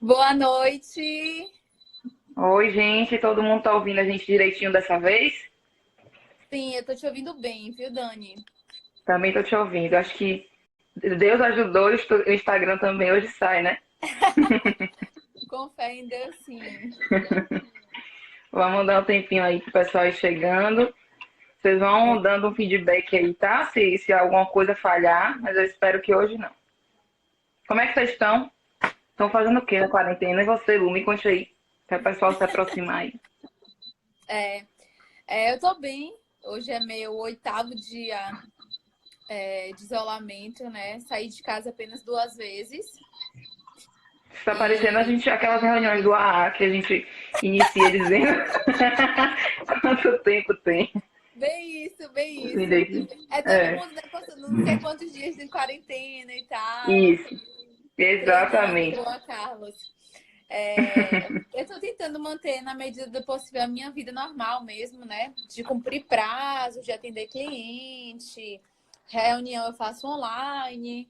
Boa noite. Oi, gente, todo mundo tá ouvindo a gente direitinho dessa vez? Sim, eu tô te ouvindo bem, viu, Dani? Também tô te ouvindo. Acho que Deus ajudou e o Instagram também hoje sai, né? Com fé em Deus, sim. Vamos dar um tempinho aí pro pessoal ir chegando. Vocês vão dando um feedback aí, tá? Se alguma coisa falhar, mas eu espero que hoje não. Como é que vocês estão? Estão fazendo o quê na quarentena? E você, Lu, me conte aí, para o pessoal se aproximar aí. É, eu tô bem. Hoje é meu oitavo dia de isolamento, né? Saí de casa apenas 2 vezes. Está parecendo a E gente, aquelas reuniões do AA que a gente inicia dizendo quanto tempo tem. bem isso, bem Me isso. deixe. É todo É, mundo, né, passando não sei quantos dias de quarentena e tal, isso, treinando exatamente. igual a Carlos. Eu tô tentando manter, na medida do possível, a minha vida normal mesmo, né? De cumprir prazos, de atender cliente, reunião eu faço online.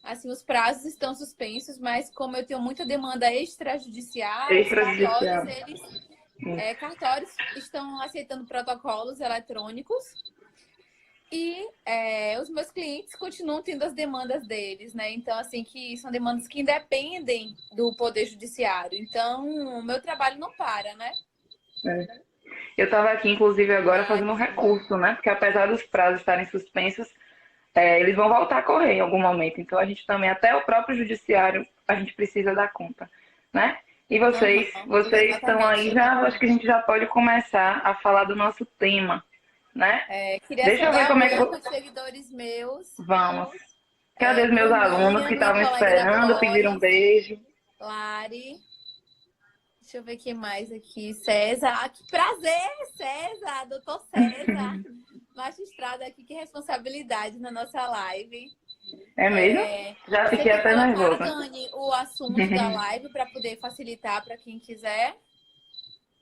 Assim, os prazos estão suspensos, mas como eu tenho muita demanda extrajudicial, os cartórios, Extrajudicial. cartórios estão aceitando protocolos eletrônicos e os meus clientes continuam tendo as demandas deles, né? Então, assim, que são demandas que independem do Poder Judiciário. Então, o meu trabalho não para, né? É. Eu estava aqui, inclusive, agora fazendo um Mas, recurso, né? Porque apesar dos prazos estarem suspensos, eles vão voltar a correr em algum momento. Então a gente também, até o próprio judiciário, a gente precisa dar conta, né? E vocês, aham, vocês estão aí exatamente. já, acho que a gente já pode começar a falar do nosso tema, né? Queria Deixa eu ver saudar como é que muito os seguidores meus. vamos. Cadê os meus alunos Bruninha, que minha estavam colega da esperando, pediram um pós, beijo? Lari. Deixa eu ver quem mais aqui. César. Ah, que prazer, César, doutor César. Magistrado aqui, que responsabilidade na nossa live. É mesmo? Já Você fiquei quer até colocar, nervosa. Dani, o assunto da live para poder facilitar para quem quiser?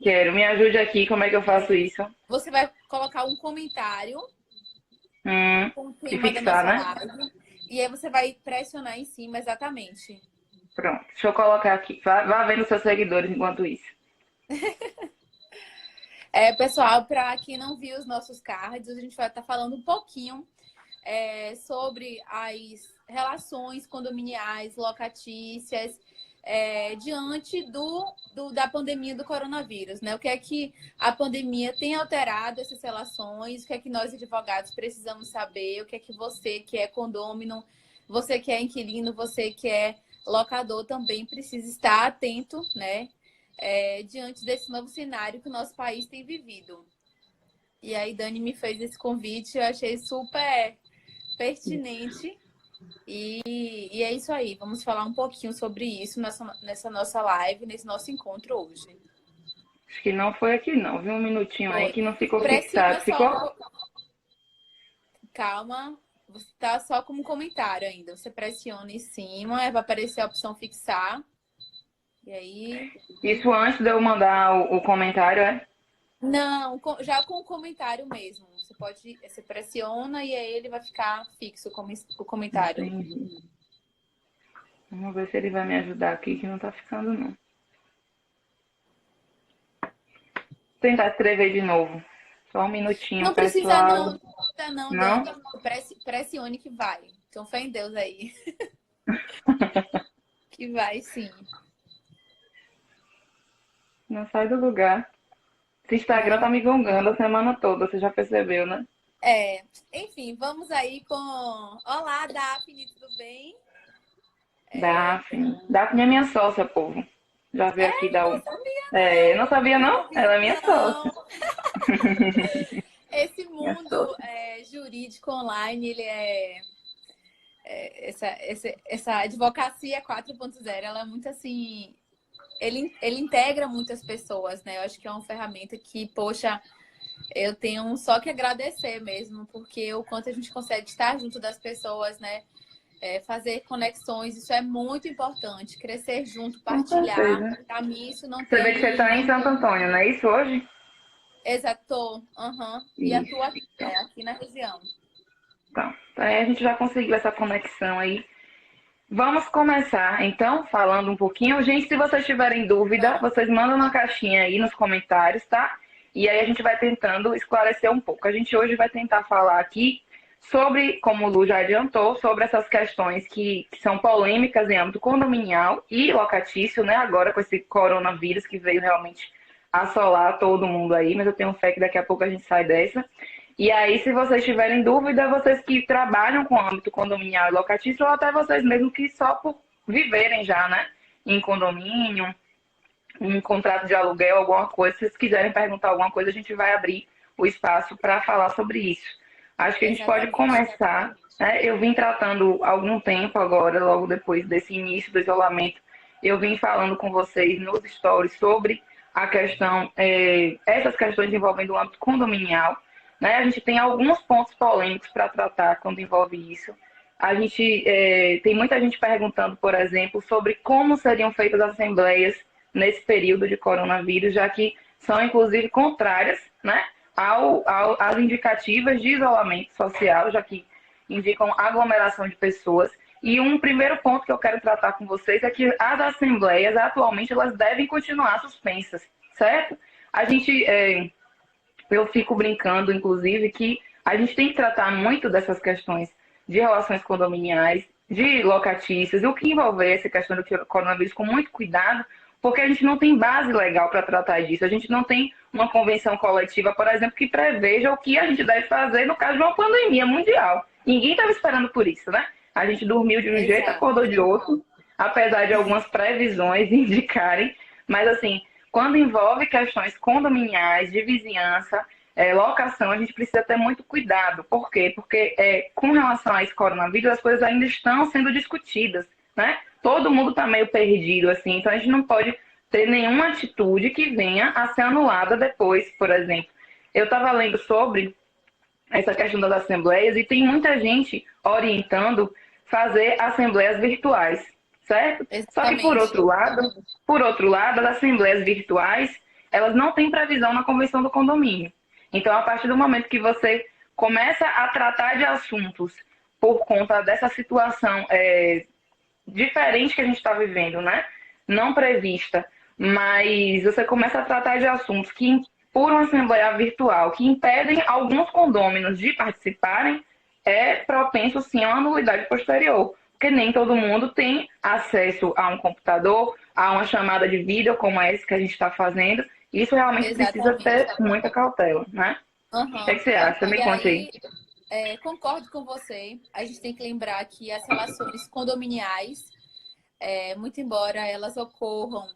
Quero, me ajude aqui, como é que eu faço isso? Você vai colocar um comentário com o E tema da fixar, nossa né? live. E aí você vai pressionar em cima exatamente. Pronto. Deixa eu colocar aqui. Vá vendo seus seguidores enquanto isso. Pessoal, para quem não viu os nossos cards, a gente vai estar falando um pouquinho sobre as relações condominiais, locatícias, diante da pandemia do coronavírus, né? O que é que a pandemia tem alterado essas relações, o que é que nós advogados precisamos saber, o que é que você que é condômino, você que é inquilino, você que é locador também precisa estar atento, né? Diante desse novo cenário que o nosso país tem vivido. E aí, Dani me fez esse convite, eu achei super pertinente. E é isso aí. Vamos falar um pouquinho sobre isso nessa nossa live, nesse nosso encontro hoje. Acho que não foi aqui não, viu? Um minutinho aí Foi. que não ficou Pressiona fixado. só Ficou? um pouco. Calma. Você tá só como comentário ainda. Você pressiona em cima, vai aparecer a opção fixar. E aí. Isso antes de eu mandar o comentário, é? Não, já com o comentário mesmo. Você pressiona e aí ele vai ficar fixo o comentário. Entendi. Vamos ver se ele vai me ajudar aqui, que não tá ficando não. Vou tentar escrever de novo. Só um minutinho, Não precisa não, pessoal. não precisa não, Não? Dani. Pressione que vai. Então fé em Deus aí. Que vai sim. Não sai do lugar. Esse Instagram tá me gongando a semana toda, você já percebeu, né? Enfim, vamos aí com. Olá, Daphne, tudo bem? Daphne. Daphne é minha sócia, povo. Já veio aqui dar Não o. sabia É, não não, sabia não não? sabia Ela é minha sócia. não. Esse Minha mundo sócia. jurídico online, ele essa advocacia 4.0, ela é muito assim. Ele integra muitas pessoas, né? Eu acho que é uma ferramenta que, poxa, eu tenho só que agradecer mesmo, porque o quanto a gente consegue estar junto das pessoas, né? Fazer conexões, isso é muito importante. Crescer junto, Com partilhar. certeza. Para mim, isso não Você vê que você está tem. em Santo Antônio, não é isso hoje? Exato. Uhum. E Isso. atua Então, aqui na região. então aí a gente já conseguiu essa conexão aí. Vamos começar, então, falando um pouquinho. Gente, se vocês tiverem dúvida, Vamos. vocês mandam na caixinha aí nos comentários, tá? E aí a gente vai tentando esclarecer um pouco. A gente hoje vai tentar falar aqui sobre, como o Lu já adiantou, sobre essas questões que são polêmicas em âmbito condominial e locatício, né? Agora com esse coronavírus que veio realmente assolar todo mundo aí, mas eu tenho fé que daqui a pouco a gente sai dessa. E aí, se vocês tiverem dúvida, vocês que trabalham com âmbito condominial e locatício, ou até vocês mesmos que só por viverem já, né, em condomínio, em contrato de aluguel, alguma coisa, se vocês quiserem perguntar alguma coisa, a gente vai abrir o espaço para falar sobre isso. Acho que a gente pode Exatamente. começar, né? Eu vim tratando há algum tempo agora, logo depois desse início do isolamento, eu vim falando com vocês nos stories sobre a questão, essas questões envolvendo o âmbito condominial, né? A gente tem alguns pontos polêmicos para tratar quando envolve isso. A gente tem muita gente perguntando, por exemplo, sobre como seriam feitas as assembleias nesse período de coronavírus, já que são inclusive contrárias, né, às indicativas de isolamento social, já que indicam aglomeração de pessoas. E um primeiro ponto que eu quero tratar com vocês é que as assembleias, atualmente, elas devem continuar suspensas, certo? A gente eu fico brincando, inclusive, que a gente tem que tratar muito dessas questões de relações condominiais, de locatícias, e o que envolver essa questão do coronavírus com muito cuidado, porque a gente não tem base legal para tratar disso. A gente não tem uma convenção coletiva, por exemplo, que preveja o que a gente deve fazer no caso de uma pandemia mundial. Ninguém estava esperando por isso, né? A gente dormiu de um jeito, Exato. acordou de outro, apesar de algumas previsões indicarem, mas assim, quando envolve questões condominiais, de vizinhança, locação, a gente precisa ter muito cuidado. Por quê? Porque com relação a esse coronavírus, as coisas ainda estão sendo discutidas, né? Todo mundo está meio perdido, assim, então a gente não pode ter nenhuma atitude que venha a ser anulada depois, por exemplo. Eu estava lendo sobre essa questão das assembleias e tem muita gente orientando fazer assembleias virtuais, certo? Só que Exatamente. por outro lado, as assembleias virtuais, elas não têm previsão na convenção do condomínio. Então, a partir do momento que você começa a tratar de assuntos por conta dessa situação diferente que a gente está vivendo, né? Não prevista, mas você começa a tratar de assuntos que, por uma assembleia virtual, que impedem alguns condôminos de participarem, é propenso sim a uma nulidade posterior, porque nem todo mundo tem acesso a um computador, a uma chamada de vídeo como essa que a gente está fazendo. Isso realmente precisa Exatamente. ter muita cautela, né? O que, é Aham. que você acha? Me E conte aí. aí, concordo com você. A gente tem que lembrar que as relações condominiais, muito embora elas ocorram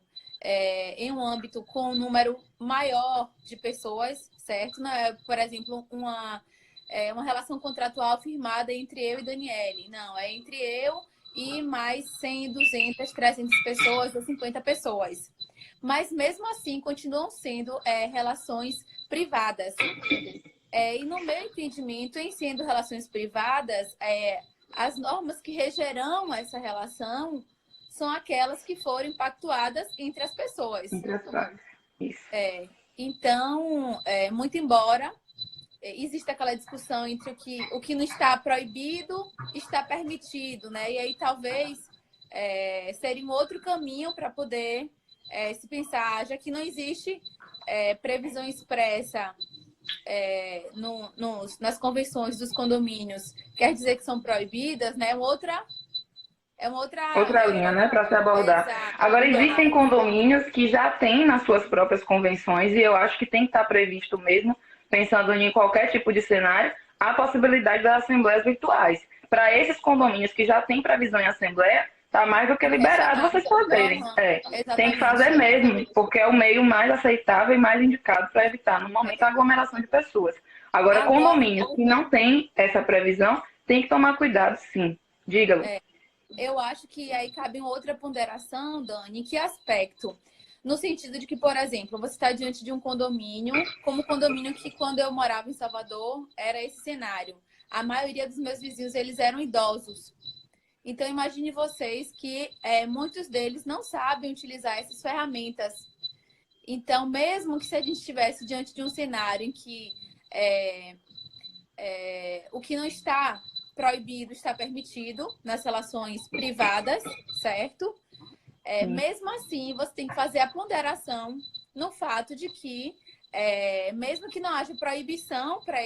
em um âmbito com um número maior de pessoas, certo? Não é, por exemplo, uma relação contratual firmada entre eu e Daniele. Não, é entre eu e mais 100, 200, 300 pessoas ou 50 pessoas. Mas mesmo assim, continuam sendo relações privadas. E no meu entendimento, em sendo relações privadas, as normas que regerão essa relação são aquelas que foram pactuadas entre as pessoas. Entre as frases. Isso. Então, muito embora exista aquela discussão entre o que não está proibido está permitido, né? E aí talvez seria um outro caminho para poder se pensar, já que não existe previsão expressa nas convenções dos condomínios, quer dizer que são proibidas, né? É uma outra. Outra linha, né, para se abordar. Exato, Agora, abordagem. existem condomínios que já têm nas suas próprias convenções, e eu acho que tem que estar previsto mesmo, pensando em qualquer tipo de cenário, a possibilidade das assembleias virtuais. Para esses condomínios que já têm previsão em assembleia, está mais do que É liberado chamar. vocês fazerem. Uhum, Tem que exatamente. fazer mesmo, porque é o meio mais aceitável e mais indicado para evitar, no momento, a aglomeração de pessoas. Agora, Agora, condomínios que não têm essa previsão, tem que tomar cuidado, sim. Diga-lo. eu acho que aí cabe uma outra ponderação, Dani. Em que aspecto? No sentido de que, por exemplo, você está diante de um condomínio, como o condomínio que quando eu morava em Salvador era esse cenário. A maioria dos meus vizinhos, eles eram idosos. Então, imagine vocês que muitos deles não sabem utilizar essas ferramentas. Então, mesmo que se a gente estivesse diante de um cenário em que o que não está proibido está permitido nas relações privadas, certo? Mesmo assim, você tem que fazer a ponderação no fato de que, mesmo que não haja proibição para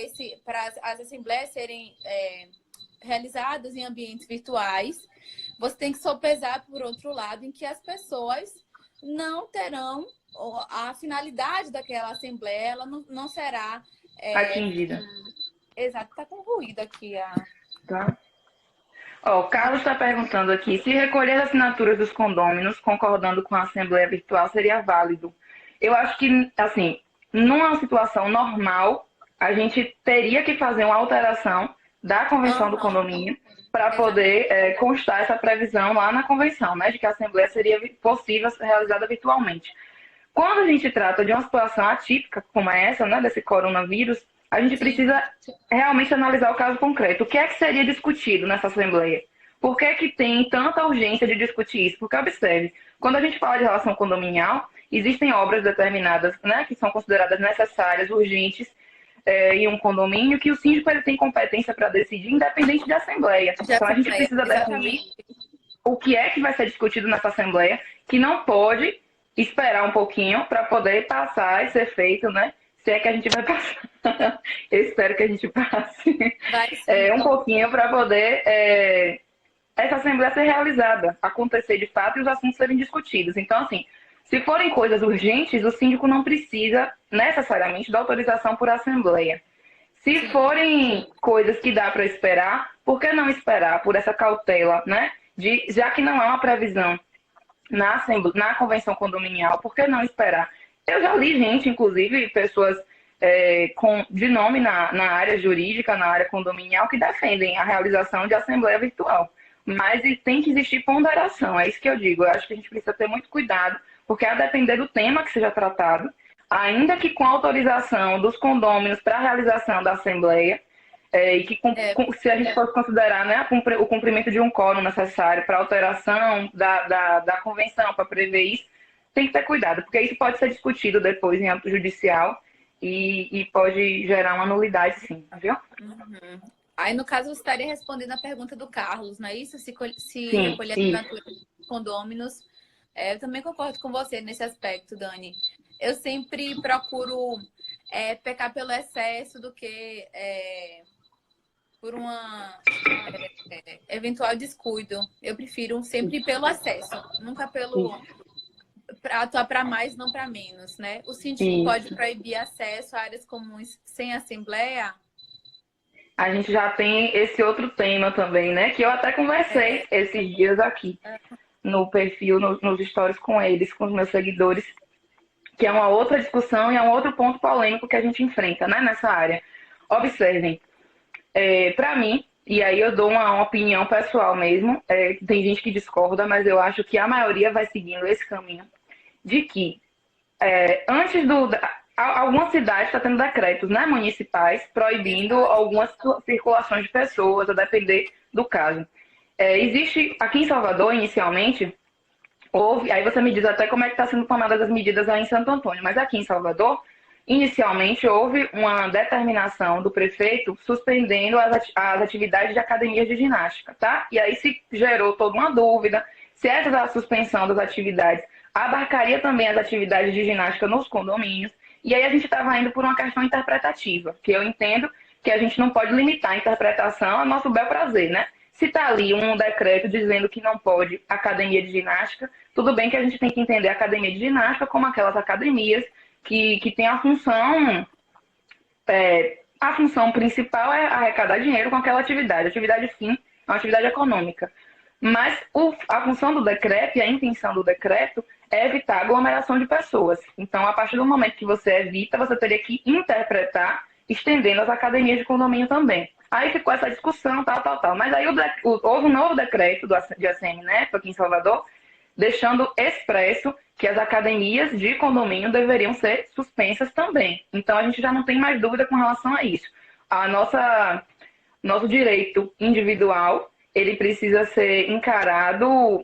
as assembleias serem realizadas em ambientes virtuais, você tem que sopesar, por outro lado, em que as pessoas não terão a finalidade daquela assembleia, ela não será atingida. Exato, está com ruído aqui. Tá. O Carlos está perguntando aqui se recolher as assinaturas dos condôminos concordando com a assembleia virtual seria válido. Eu acho que, assim, numa situação normal, a gente teria que fazer uma alteração da convenção do condomínio para poder constar essa previsão lá na convenção, né, de que a assembleia seria possível ser realizada virtualmente. Quando a gente trata de uma situação atípica como essa, né, desse coronavírus, a gente precisa realmente analisar o caso concreto. O que é que seria discutido nessa assembleia? Por que é que tem tanta urgência de discutir isso? Porque, observe, quando a gente fala de relação condominial, existem obras determinadas, né, que são consideradas necessárias, urgentes, em um condomínio, que o síndico ele tem competência para decidir, independente de assembleia. Então, a gente precisa definir o que é que vai ser discutido nessa assembleia, que não pode esperar um pouquinho para poder passar e ser feito, né? Se é que a gente vai passar. Eu espero que a gente passe. Um pouquinho para poder essa assembleia ser realizada, acontecer de fato e os assuntos serem discutidos. Então, assim, se forem coisas urgentes, o síndico não precisa necessariamente da autorização por assembleia. Se forem coisas que dá para esperar, por que não esperar por essa cautela, né? Já que não há uma previsão na convenção condominial, por que não esperar? Eu já li gente, inclusive pessoas de nome na área jurídica, na área condominial, que defendem a realização de assembleia virtual. Mas tem que existir ponderação, é isso que eu digo. Eu acho que a gente precisa ter muito cuidado, porque a depender do tema que seja tratado, ainda que com autorização dos condôminos para a realização da assembleia, e que se a gente fosse considerar, né, o cumprimento de um quórum necessário para alteração da convenção, para prever isso, tem que ter cuidado, porque isso pode ser discutido depois em âmbito judicial e pode gerar uma nulidade, sim, viu? Uhum. Aí, no caso, você estaria respondendo a pergunta do Carlos, não é isso? Se recolher assinatura de condôminos. Eu também concordo com você nesse aspecto, Dani. Eu sempre procuro pecar pelo excesso do que por uma eventual descuido. Eu prefiro sempre ir pelo excesso, nunca para atuar para mais, não para menos, né? O síndico pode proibir acesso a áreas comuns sem assembleia. A gente já tem esse outro tema também, né? Que eu até conversei esses dias aqui no perfil, nos stories com eles, com os meus seguidores, que é uma outra discussão e é um outro ponto polêmico que a gente enfrenta, né, nessa área. Observem, para mim, e aí eu dou uma opinião pessoal mesmo, tem gente que discorda, mas eu acho que a maioria vai seguindo esse caminho, de que antes algumas cidades estão tendo decretos, né, municipais proibindo algumas circulações de pessoas, a depender do caso. Existe, aqui em Salvador, inicialmente, aí você me diz até como é que está sendo tomadas as medidas aí em Santo Antônio, mas aqui em Salvador, inicialmente houve uma determinação do prefeito suspendendo as atividades de academias de ginástica, tá? E aí se gerou toda uma dúvida se essa suspensão das atividades abarcaria também as atividades de ginástica nos condomínios. E aí a gente estava indo por uma questão interpretativa, que eu entendo que a gente não pode limitar a interpretação a nosso bel prazer, né? Se está ali um decreto dizendo que não pode academia de ginástica, tudo bem que a gente tem que entender a academia de ginástica como aquelas academias que tem a função principal é arrecadar dinheiro com aquela atividade. A atividade, sim, é uma atividade econômica. Mas a função do decreto e a intenção do decreto é evitar aglomeração de pessoas. Então, a partir do momento que você evita, você teria que interpretar, estendendo as academias de condomínio também. Aí ficou essa discussão, tal. Mas aí houve um novo decreto de ACM-Neto aqui em Salvador, deixando expresso que as academias de condomínio deveriam ser suspensas também. Então, a gente já não tem mais dúvida com relação a isso. Nosso direito individual, ele precisa ser encarado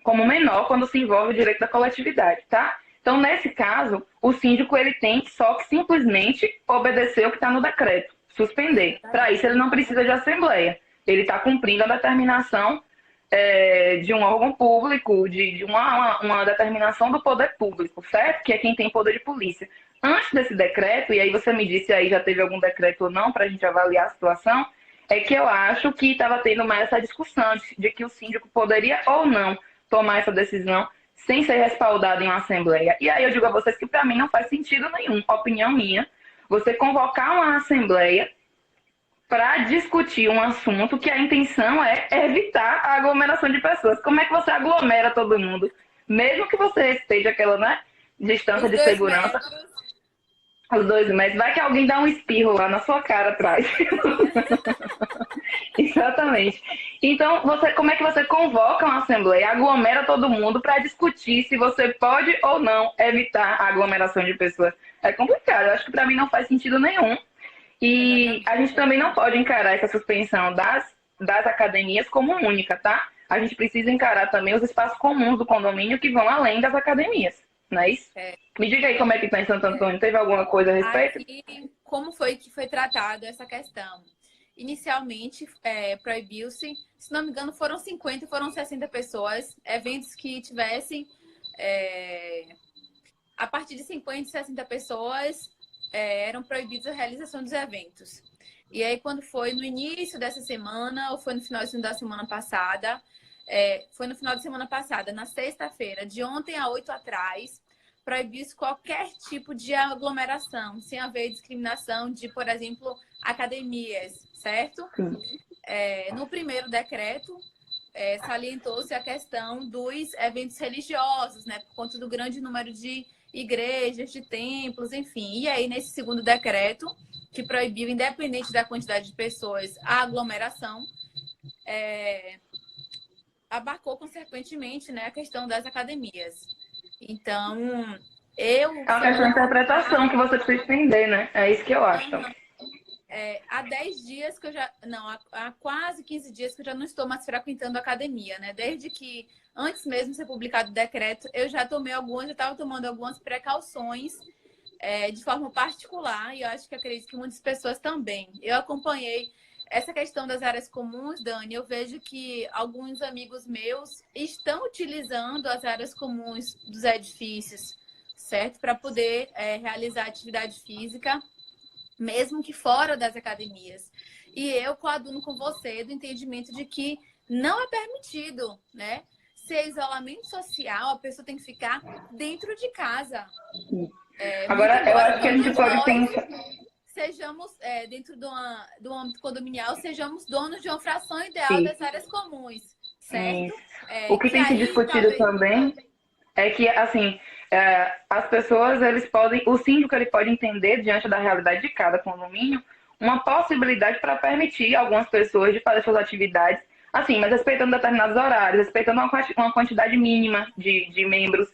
como menor quando se envolve o direito da coletividade, tá? Então, nesse caso, o síndico ele tem só que simplesmente obedecer o que está no decreto, suspender. Para isso, ele não precisa de assembleia. ele está cumprindo a determinação de um órgão público, de uma determinação do poder público, certo? Que é quem tem poder de polícia. Antes desse decreto, e aí você me disse aí, já teve algum decreto ou não, para a gente avaliar a situação, é que eu acho que estava tendo mais essa discussão de que o síndico poderia ou não tomar essa decisão sem ser respaldado em uma assembleia. E aí eu digo a vocês que para mim não faz sentido nenhum, opinião minha, você convocar uma assembleia para discutir um assunto que a intenção é evitar a aglomeração de pessoas. Como é que você aglomera todo mundo? Mesmo que você esteja aquela, né, distância de segurança. Os 2 metros. Vai que alguém dá um espirro lá na sua cara atrás. Exatamente. Então, como é que você convoca uma assembleia, aglomera todo mundo para discutir se você pode ou não evitar a aglomeração de pessoas? É complicado. Eu acho que para mim não faz sentido nenhum. E a gente também não pode encarar essa suspensão das academias como única, tá? A gente precisa encarar também os espaços comuns do condomínio que vão além das academias, não é isso? Me diga aí como é que está em Santo Antônio. Teve alguma coisa a respeito? Aqui, como foi que foi tratado essa questão? Inicialmente, proibiu-se, se não me engano, foram 50, foram 60 pessoas, eventos que tivessem a partir de 50 e 60 pessoas, eram proibidos a realização dos eventos. E aí, quando foi no início dessa semana, ou foi no finalzinho da semana passada, foi no final da semana passada, na sexta-feira, de ontem a 8 atrás, proibiu-se qualquer tipo de aglomeração, sem haver discriminação de, por exemplo, academias, certo? No primeiro decreto, salientou-se a questão dos eventos religiosos, né, por conta do grande número de igrejas, de templos, enfim. E aí, nesse segundo decreto, que proibiu, independente da quantidade de pessoas, a aglomeração, abarcou, consequentemente, né, a questão das academias. Então, É uma questão de interpretação que você precisa entender, né? É isso que eu acho. Há 10 dias que eu já... Não, há quase 15 dias que eu já não estou mais frequentando a academia, né? Desde que, antes mesmo de ser publicado o decreto, eu já estava tomando algumas precauções de forma particular, e eu acho que acredito que muitas pessoas também. Eu acompanhei essa questão das áreas comuns, Dani. Eu vejo que alguns amigos meus estão utilizando as áreas comuns dos edifícios, certo? Para poder realizar atividade física, mesmo que fora das academias. E eu coaduno com você do entendimento de que não é permitido, né? Se é isolamento social, a pessoa tem que ficar dentro de casa. Agora, eu acho que a gente pode pensar... Sejamos, dentro do âmbito condominial, sejamos donos de uma fração ideal das áreas comuns, certo? O que tem se discutido também é que, assim, as pessoas, o síndico ele pode entender, diante da realidade de cada condomínio, uma possibilidade para permitir algumas pessoas de fazer suas atividades, assim, mas respeitando determinados horários, respeitando uma quantidade mínima de membros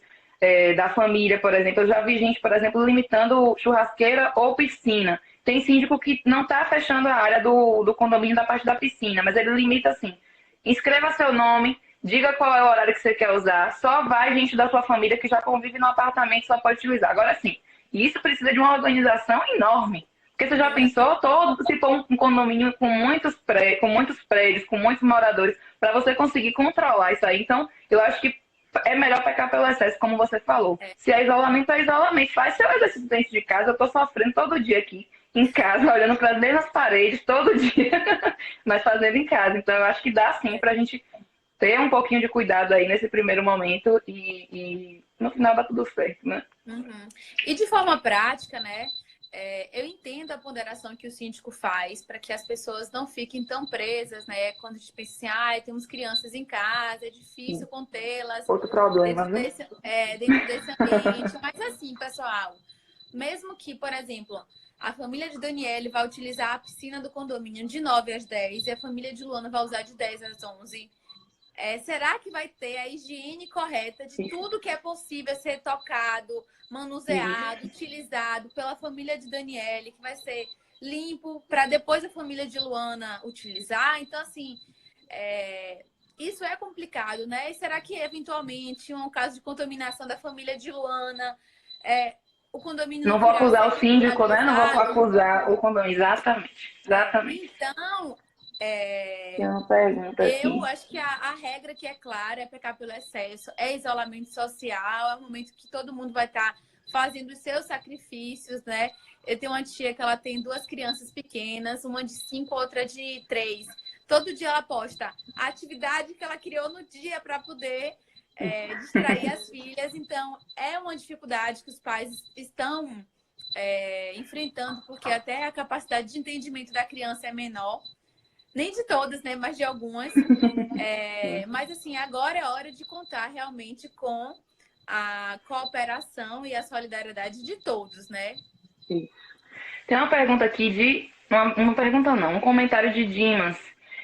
da família, por exemplo. Eu já vi gente, por exemplo, limitando churrasqueira ou piscina. Tem síndico que não está fechando a área do condomínio da parte da piscina, mas ele limita assim: inscreva seu nome, diga qual é o horário que você quer usar, só vai gente da sua família que já convive no apartamento, só pode utilizar. Agora sim, isso precisa de uma organização enorme. Porque você já pensou, se for um condomínio com muitos prédios, com muitos moradores, para você conseguir controlar isso aí. Então, eu acho que é melhor pecar pelo excesso, como você falou. Se é isolamento, é isolamento. Faz seu exercício dentro de casa. Eu tô sofrendo todo dia aqui em casa, olhando para as mesmas paredes todo dia, mas fazendo em casa. Então, eu acho que dá sim para a gente ter um pouquinho de cuidado aí nesse primeiro momento e no final dá tudo certo, né? Uhum. E de forma prática, né? Eu entendo a ponderação que o síndico faz para que as pessoas não fiquem tão presas, né? Quando a gente pensa assim, temos crianças em casa, é difícil contê-las. Outro problema, dentro desse ambiente. Mas assim, pessoal, mesmo que, por exemplo, a família de Daniele vai utilizar a piscina do condomínio de 9 às 10 e a família de Luana vai usar de 10 às 11, será que vai ter a higiene correta de tudo que é possível ser tocado, manuseado, utilizado pela família de Daniele, que vai ser limpo para depois a família de Luana utilizar? Então, assim, isso é complicado, né? E será que, eventualmente, um caso de contaminação da família de Luana, o condomínio não vou acusar o síndico, né? Não vou acusar o condomínio. Exatamente. Então, Tem uma pergunta Eu aqui. acho que a regra que é clara é pecar pelo excesso, é isolamento social, é um momento que todo mundo vai estar fazendo os seus sacrifícios, né? Eu tenho uma tia que ela tem duas crianças pequenas, uma de 5, outra de 3. Todo dia ela posta a atividade que ela criou no dia para poder distrair as filhas. Então, é uma dificuldade que os pais estão enfrentando, porque até a capacidade de entendimento da criança é menor. Nem de todas, né? Mas de algumas. Mas, assim, agora é hora de contar realmente com a cooperação e a solidariedade de todos, né? Tem uma pergunta aqui uma pergunta não, um comentário de Dimas.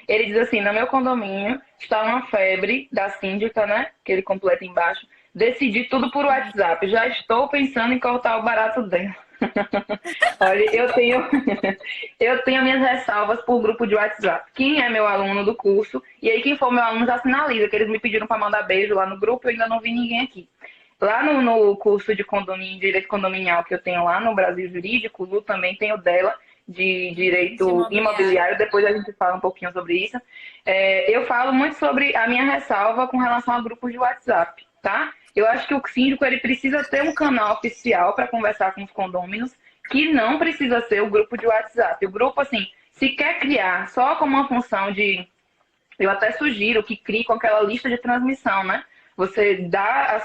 Ele diz assim, no meu condomínio está uma febre da síndica, né? Que ele completa embaixo. Decidi tudo por WhatsApp. Já estou pensando em cortar o barato dela. Olha, eu tenho minhas ressalvas por grupo de WhatsApp. Quem é meu aluno do curso, e aí quem for meu aluno já sinaliza, que eles me pediram para mandar beijo lá no grupo, eu ainda não vi ninguém aqui. Lá no curso de condomínio, direito condominial que eu tenho lá no Brasil Jurídico, Lu também tem o dela de De direito imobiliário. imobiliário, depois a gente fala um pouquinho sobre isso. Eu falo muito sobre a minha ressalva com relação a grupos de WhatsApp, tá? Eu acho que o síndico ele precisa ter um canal oficial para conversar com os condôminos, que não precisa ser o grupo de WhatsApp. O grupo, assim, se quer criar só como uma função de. Eu até sugiro que crie com aquela lista de transmissão, né? Você dá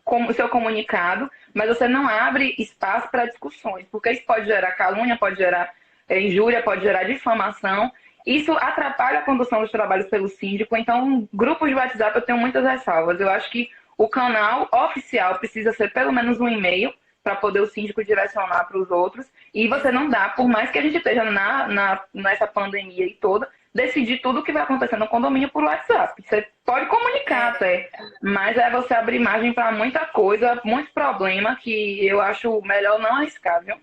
o seu comunicado, mas você não abre espaço para discussões, porque isso pode gerar calúnia, pode gerar injúria, pode gerar difamação. Isso atrapalha a condução dos trabalhos pelo síndico. Então, grupos de WhatsApp eu tenho muitas ressalvas. Eu acho que o canal oficial precisa ser pelo menos um e-mail para poder o síndico direcionar para os outros. E você não dá, por mais que a gente esteja nessa pandemia e toda, decidir tudo o que vai acontecer no condomínio por WhatsApp. Você pode comunicar até, mas é você abrir margem para muita coisa, muito problema que eu acho melhor não arriscar, viu?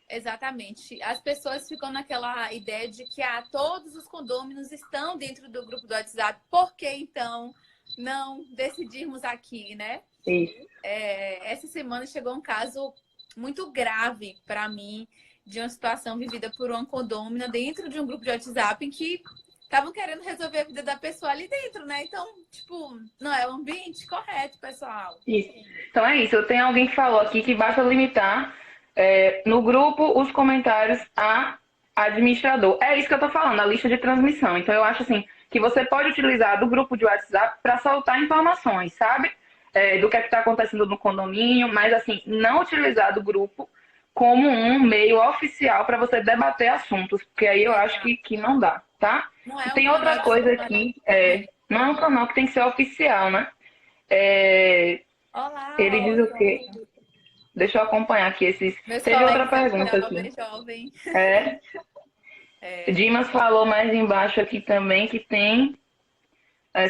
Exatamente. As pessoas ficam naquela ideia de que todos os condôminos estão dentro do grupo do WhatsApp. Por que então não decidirmos aqui, né? Isso. Essa semana chegou um caso muito grave para mim de uma situação vivida por uma condômina dentro de um grupo de WhatsApp em que estavam querendo resolver a vida da pessoa ali dentro, né? Então, tipo, não é o ambiente correto, pessoal. Isso. Então é isso. Eu tenho alguém que falou aqui que basta limitar no grupo os comentários a administrador. É isso que eu tô falando, a lista de transmissão. Então eu acho assim que você pode utilizar do grupo de WhatsApp para soltar informações, sabe? Do que é que está acontecendo no condomínio, mas assim, não utilizar do grupo como um meio oficial para você debater assuntos, porque aí eu acho que não dá, tá? Não E é um tem canal outra de coisa solidariedade. aqui, não é um canal que tem que ser oficial, né? Olá, Ele diz o quê? Deixa eu acompanhar aqui esses. meus Teve outra colegas aqui pergunta da aqui. Nova Jovem. É, Dimas falou mais embaixo aqui também que tem.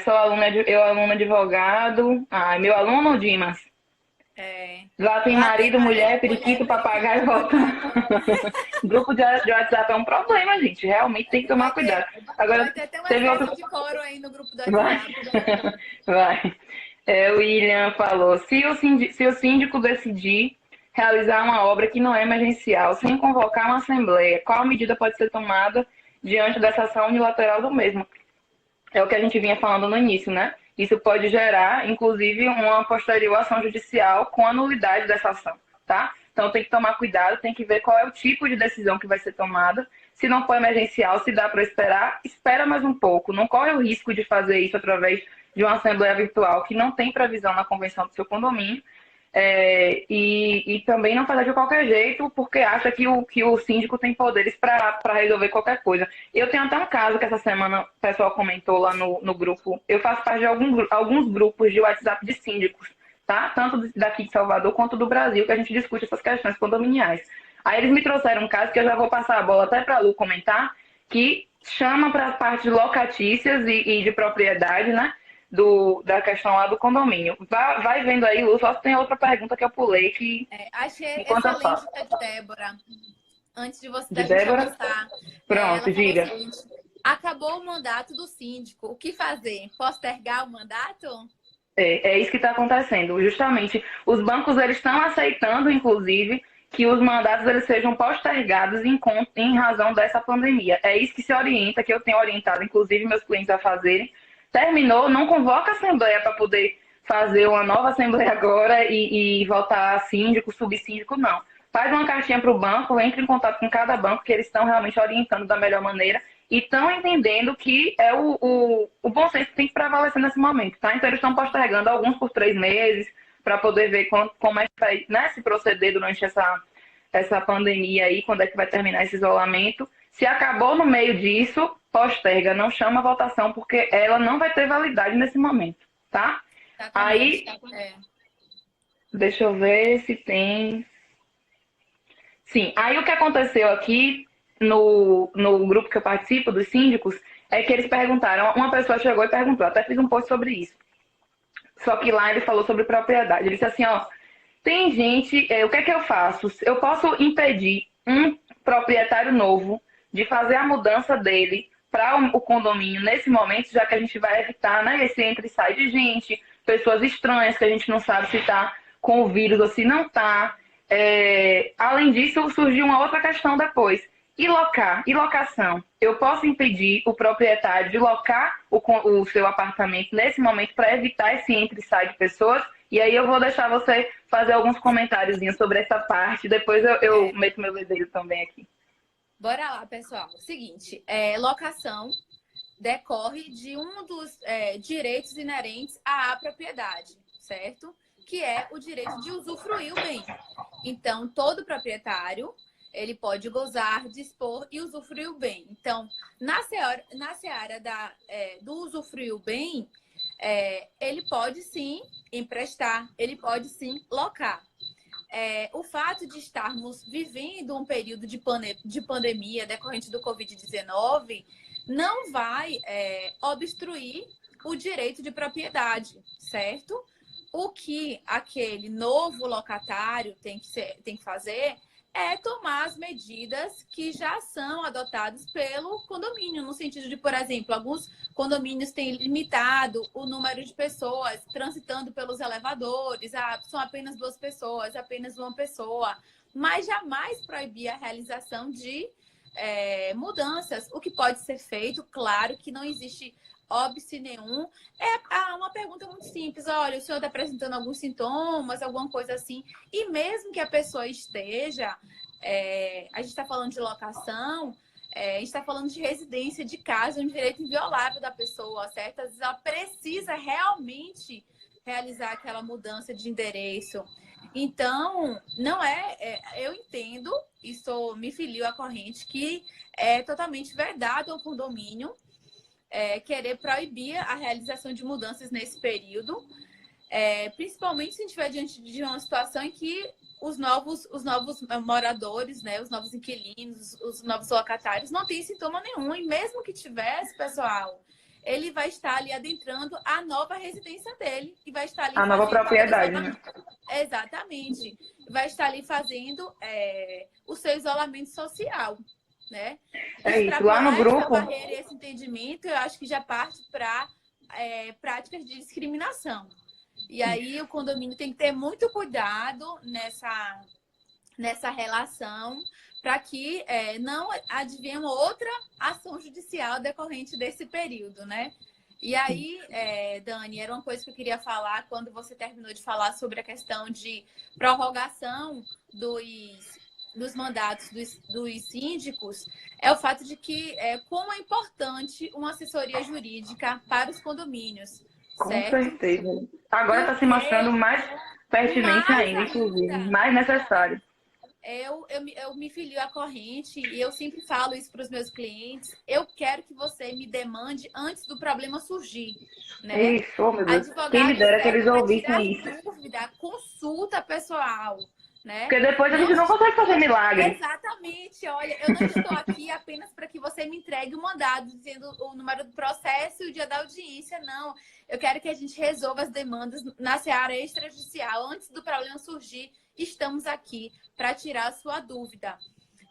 Sou aluna, eu aluno advogado. Ah, meu aluno, Dimas. Lá tem Lá tem marido, mulher, marido, mulher, periquito, periquito, papagaio, volta. papagaio. Grupo de WhatsApp é um problema, gente. Realmente tem que tomar Vai cuidado. ter, Agora, vai ter até um teve outro. excesso de coro aí no grupo do Vai. WhatsApp. Vai. O William falou: se o síndico decidir realizar uma obra que não é emergencial, sem convocar uma assembleia, qual medida pode ser tomada diante dessa ação unilateral do mesmo? É o que a gente vinha falando no início, né? Isso pode gerar, inclusive, uma posterior ação judicial com a nulidade dessa ação, tá? Então tem que tomar cuidado, tem que ver qual é o tipo de decisão que vai ser tomada. Se não for emergencial, se dá para esperar, espera mais um pouco. Não corre o risco de fazer isso através de uma assembleia virtual que não tem previsão na convenção do seu condomínio. E também não fazer de qualquer jeito, porque acha que o síndico tem poderes para resolver qualquer coisa. Eu tenho até um caso que essa semana o pessoal comentou lá no grupo. Eu faço parte de alguns grupos de WhatsApp de síndicos, tá? Tanto daqui de Salvador quanto do Brasil, que a gente discute essas questões condominiais. Aí eles me trouxeram um caso que eu já vou passar a bola até para a Lu comentar, que chama para a parte de locatícias e de propriedade, né? Da questão lá do condomínio. Vai vendo aí, Lu, só se tem outra pergunta que eu pulei que Achei enquanto eu excelente faço. a de Débora. Antes de você De da gente Débora? avançar, Pronto, ela falou o diga. seguinte: acabou o mandato do síndico. O que fazer? Postergar o mandato? É isso que está acontecendo. Justamente, os bancos eles estão aceitando, inclusive, que os mandatos eles sejam postergados em razão dessa pandemia. É isso que se orienta, que eu tenho orientado, inclusive, meus clientes a fazerem. Terminou, não convoca a assembleia para poder fazer uma nova assembleia agora e votar síndico, subsíndico, não. Faz uma cartinha para o banco, entre em contato com cada banco, que eles estão realmente orientando da melhor maneira e estão entendendo que é o bom senso que tem que prevalecer nesse momento, tá? Então, eles estão postergando alguns por 3 meses, para poder ver como é que vai, né, se proceder durante essa pandemia aí, quando é que vai terminar esse isolamento. Se acabou no meio disso, posterga, não chama a votação, porque ela não vai ter validade nesse momento, tá? Exatamente. Aí, deixa eu ver se tem... Sim, aí o que aconteceu aqui no grupo que eu participo, dos síndicos, é que eles perguntaram, uma pessoa chegou e perguntou, até fiz um post sobre isso. Só que lá ele falou sobre propriedade. Ele disse assim, ó, tem gente, o que é que eu faço? Eu posso impedir um proprietário novo de fazer a mudança dele para o condomínio nesse momento, já que a gente vai evitar, né, esse entra e sai de gente, pessoas estranhas que a gente não sabe se está com o vírus ou se não está. Além disso, surgiu uma outra questão depois. E locação. Eu posso impedir o proprietário de locar o seu apartamento nesse momento para evitar esse entra e sai de pessoas. E aí eu vou deixar você fazer alguns comentáriozinhos sobre essa parte. Depois eu meto meu dedo também aqui. Bora lá, pessoal. Seguinte, locação decorre de um dos direitos inerentes à propriedade, certo? Que é o direito de usufruir o bem. Então, todo proprietário, ele pode gozar, dispor e usufruir o bem. Então, na seara do usufruir o bem, ele pode sim emprestar, ele pode sim locar. O fato de estarmos vivendo um período de pandemia decorrente do Covid-19 não vai obstruir o direito de propriedade, certo? O que aquele novo locatário tem que fazer é tomar as medidas que já são adotadas pelo condomínio, no sentido de, por exemplo, alguns condomínios têm limitado o número de pessoas transitando pelos elevadores, são apenas 2 pessoas, apenas 1 pessoa, mas jamais proibir a realização de mudanças. O que pode ser feito, claro que não existe óbice nenhum. Uma pergunta muito simples. Olha, o senhor está apresentando alguns sintomas, alguma coisa assim. E mesmo que a pessoa esteja... a gente está falando de locação, a gente está falando de residência de casa, um direito inviolável da pessoa, certo? Às vezes ela precisa realmente realizar aquela mudança de endereço. Então, não eu entendo, e me filio à corrente, que é totalmente vedado ao condomínio querer proibir a realização de mudanças nesse período, principalmente se a gente estiver diante de uma situação em que os novos moradores, né, os novos inquilinos, os novos locatários não têm sintoma nenhum. E mesmo que tivesse, pessoal, ele vai estar ali adentrando a nova residência dele e vai estar ali a nova propriedade, né? Exatamente. Vai estar ali fazendo o seu isolamento social, né? Isso, lá no grupo... Essa barreira e esse entendimento, eu acho que já parte para práticas de discriminação. E aí o condomínio tem que ter muito cuidado nessa relação para que não advenha uma outra ação judicial decorrente desse período, né? E aí, Dani, era uma coisa que eu queria falar quando você terminou de falar sobre a questão de prorrogação dos mandatos dos síndicos, é o fato de que como é importante uma assessoria jurídica para os condomínios. Com certo? certeza. Agora está se mostrando mais pertinente ainda, inclusive, mais necessário. Eu me filio à corrente e eu sempre falo isso para os meus clientes. Eu quero que você me demande antes do problema surgir, né? Isso, meu Deus. Quem me dera que eles ouvissem isso. Dúvida, consulta pessoal, né? Porque depois a gente não consegue fazer milagre. Exatamente. Olha, eu não estou aqui apenas para que você me entregue o mandado dizendo o número do processo e o dia da audiência, não. Eu quero que a gente resolva as demandas na seara extrajudicial antes do problema surgir. Estamos aqui para tirar a sua dúvida.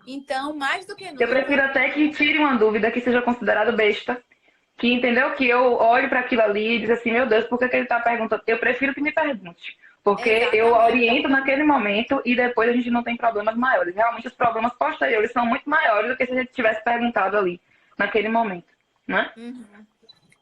Então, mais do que nunca... Eu prefiro até que tire uma dúvida que seja considerado besta, que entendeu que eu olho para aquilo ali e diz assim, meu Deus, por que ele está perguntando? Eu prefiro que me pergunte. Porque eu oriento naquele momento e depois a gente não tem problemas maiores. Realmente os problemas posteriores são muito maiores do que se a gente tivesse perguntado ali, naquele momento, né? Uhum.